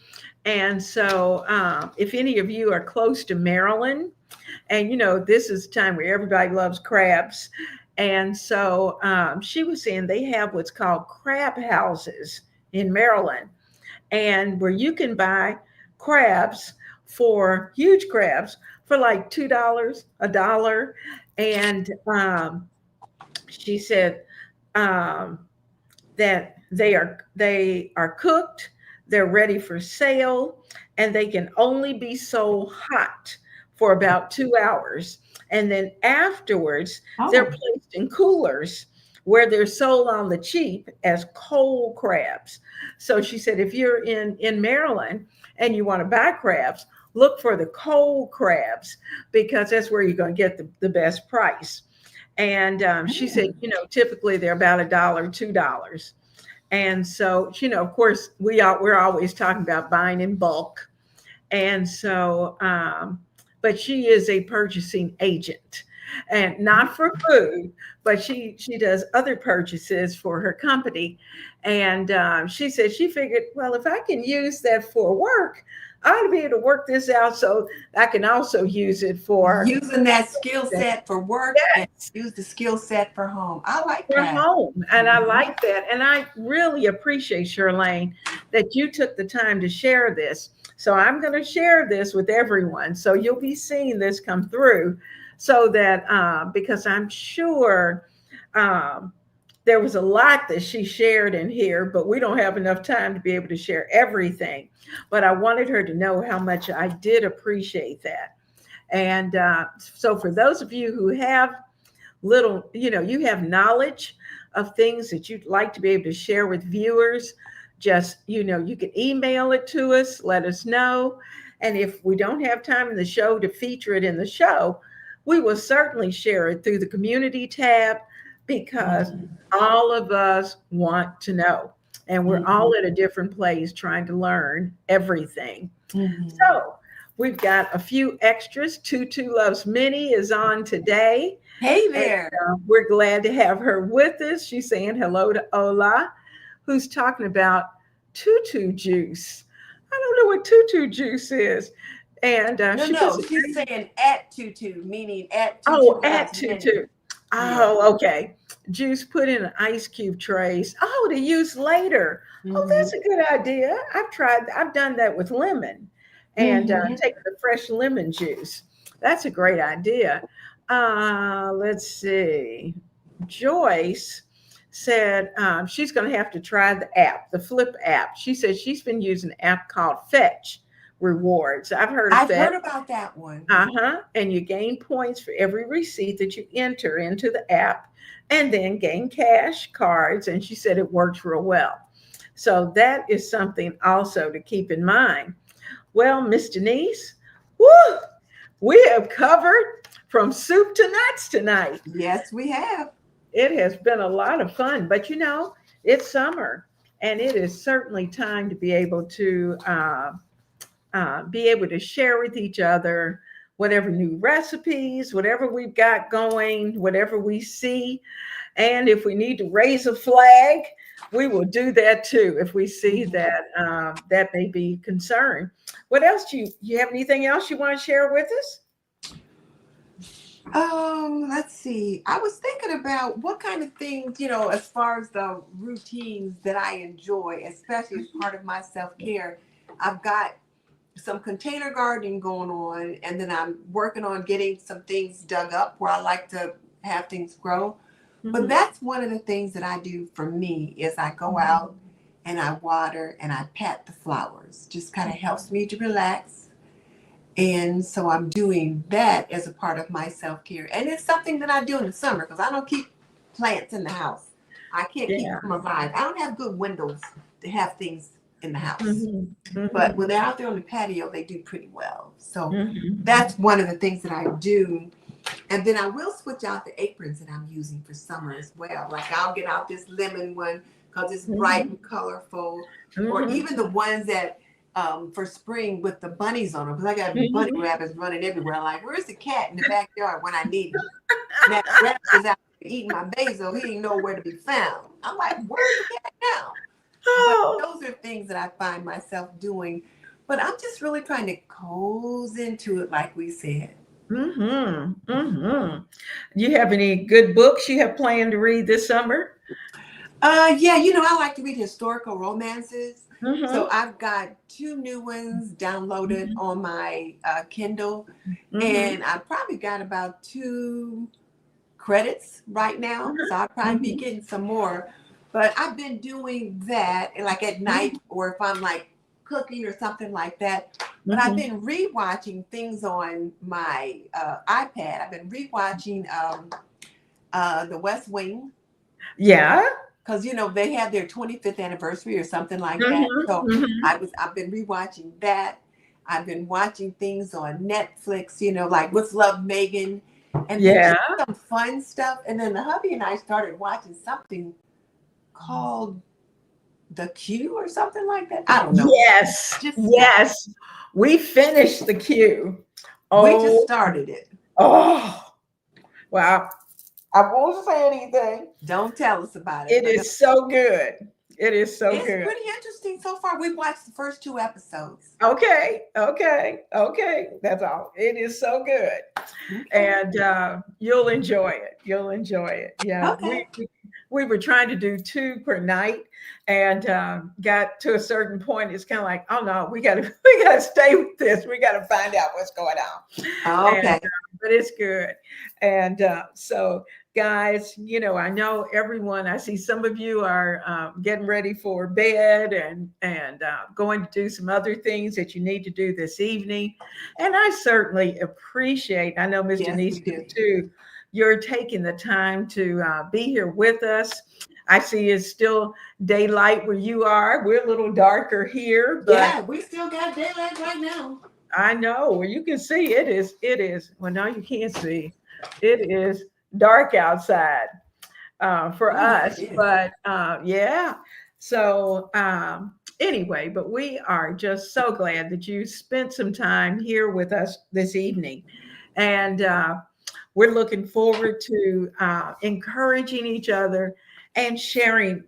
And so, if any of you are close to Maryland, and this is a time where everybody loves crabs. And so she was saying they have what's called crab houses in Maryland, and where you can buy crabs for huge crabs for like $2, a dollar. And she said um, that they are cooked, they're ready for sale, and they can only be sold hot for about 2 hours. And then afterwards, they're Oh, placed in coolers where they're sold on the cheap as cold crabs. So she said, if you're in Maryland and you want to buy crabs, look for the cold crabs because that's where you're going to get the best price. And she said, typically they're about a dollar, $2. And so, of course, we're always talking about buying in bulk. And so, but she is a purchasing agent, and not for food, but she does other purchases for her company. And she said she figured, well, if I can use that for work, I ought to be able to work this out so I can also use it for using that skill set for work and yes, use the skill set for home. I like for that. home. And I Mhm. like that. And I really appreciate, Charlene, that you took the time to share this. So I'm going to share this with everyone. So you'll be seeing this come through so that, because I'm sure um, there was a lot that she shared in here, but we don't have enough time to be able to share everything. But I wanted her to know how much I did appreciate that. And so for those of you who have little, you have knowledge of things that you'd like to be able to share with viewers, just, you can email it to us, let us know. And if we don't have time in the show to feature it in the show, we will certainly share it through the community tab because Mhm. all of us want to know. And we're Mhm. all at a different place trying to learn everything. Mhm. So we've got a few extras. Tutu Loves Minnie is on today. Hey And there. we're glad to have her with us. She's saying hello to Ola, who's talking about tutu juice. I don't know what tutu juice is. And No, she puts no, a she's saying at tutu, meaning at tutu oh, at loves many. tutu. Yeah. Oh, okay. Juice put in an ice cube trays. Oh, to use later. Oh, Hmm. that's a good idea. I've done that with lemon and Hmm. taking the fresh lemon juice. That's a great idea. Let's see. Joyce said she's going to have to try the app, the Flip app. She said she's been using an app called Fetch Rewards. I've heard of I've Fetch. heard about that one. Uh-huh. And you gain points for every receipt that you enter into the app and then gain cash cards. And she said it works real well. So that is something also to keep in mind. Well, Miss Denise, woo, we have covered from soup to nuts tonight. Yes, we have. It has been a lot of fun, but it's summer and it is certainly time to be able to share with each other whatever new recipes, whatever we've got going, whatever we see. And if we need to raise a flag, we will do that too if we see Mhm. that that may be concern. What else do you have anything else you want to share with us? Let's see. I was thinking about what kind of things, as far as the routines that I enjoy, especially as part of my self-care. I've got some container gardening going on, and then I'm working on getting some things dug up where I like to have things grow. But Mhm. that's one of the things that I do for me is I go out and I water and I pat the flowers. Just kind of helps me to relax. And so I'm doing that as a part of my self-care. And it's something that I do in the summer because I don't keep plants in the house. I can't keep Yeah. them alive. I don't have good windows to have things in the house. Mhm. But Mhm. when they're out there on the patio, they do pretty well. So Mhm. that's one of the things that I do. And then I will switch out the aprons that I'm using for summer as well. Like I'll get out this lemon one because it's bright Mhm. and colorful, or Mhm. even the ones that for spring with the bunnies on them. Because I got bunny Mhm. rabbits running everywhere. Like, where's the cat in the backyard when I need him? Now, the rabbit was out eating my basil. He ain't nowhere to be found. I'm like, where's the cat now? But Oh. those are things that I find myself doing but I'm just really trying to cozy into it, like we said. Mm-hmm. Mm-hmm. You have any good books you have planned to read this summer? Yeah, I like to read historical romances. So Mm-hmm. I've got two new ones downloaded Mm-hmm. on my Kindle, Mm-hmm. and I probably got about 2 credits right now. So I'll probably be Mm-hmm. getting some more. But I've been doing that like at night, or if I'm like cooking or something like that. But I've Mm-hmm. been rewatching things on my iPad. I've been rewatching The West Wing, Yeah. because they had their 25th anniversary or something like that. So Mm-hmm. I've been rewatching that. I've been watching things on Netflix, like What's Love Megan, and then Yeah. just some fun stuff. And then the hubby and I started watching something called The Q or something like that. I don't know. Yes. Just stuff. Yes. We finished the queue. We just Oh, started it. oh, wow. I won't say anything. Don't tell us about it, It but is so good. It is so it's good. pretty interesting so far. We've watched the first 2 episodes. Okay. Okay. Okay. That's all. It is so good. Okay. And you'll enjoy it. You'll enjoy it. Yeah, Okay. we were trying to do two per night, and got to a certain point. It's kind of like, oh no, we got to we got to stay with this. We got to find out what's going on. And Okay. but it's good. And so, guys, I know everyone. I see some of you are getting ready for bed and going to do some other things that you need to do this evening. And I certainly appreciate. I know Miss Yes, Denise we does do. too. You're taking the time to be here with us. I see it's still daylight where you are. We're a little darker here, but Yeah, we still got daylight right now. I know. Well, you can see it is. It is. Well, now you can't see. It is dark outside for Oh, us. it is. But yeah. So anyway, but we are just so glad that you spent some time here with us this evening, and we're looking forward to encouraging each other and sharing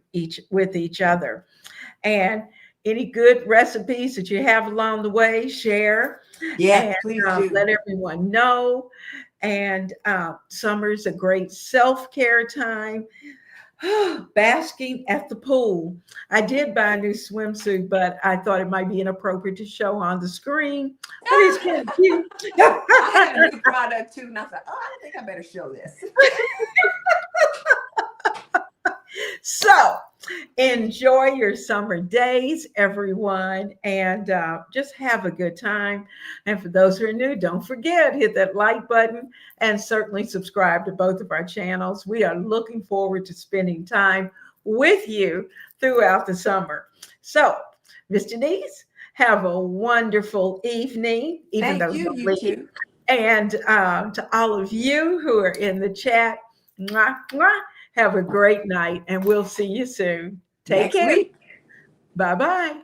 with each other. And any good recipes that you have along the way, share Yes, and please do. let everyone know. And summer's a great self care time. Basking at the pool. I did buy a new swimsuit, but I thought it might be inappropriate to show on the screen. But it's kind of cute. I had a new product too, and I thought, oh, I think I better show this. So enjoy your summer days, everyone, and just have a good time. And for those who are new, don't forget, hit that like button and certainly subscribe to both of our channels. We are looking forward to spending time with you throughout the summer. So, Miss Denise, have a wonderful evening, even Thank though you, you'll you leave. too. And to all of you who are in the chat, mwah, mwah, have a great night, and we'll see you soon. Take Next care. week. Bye bye.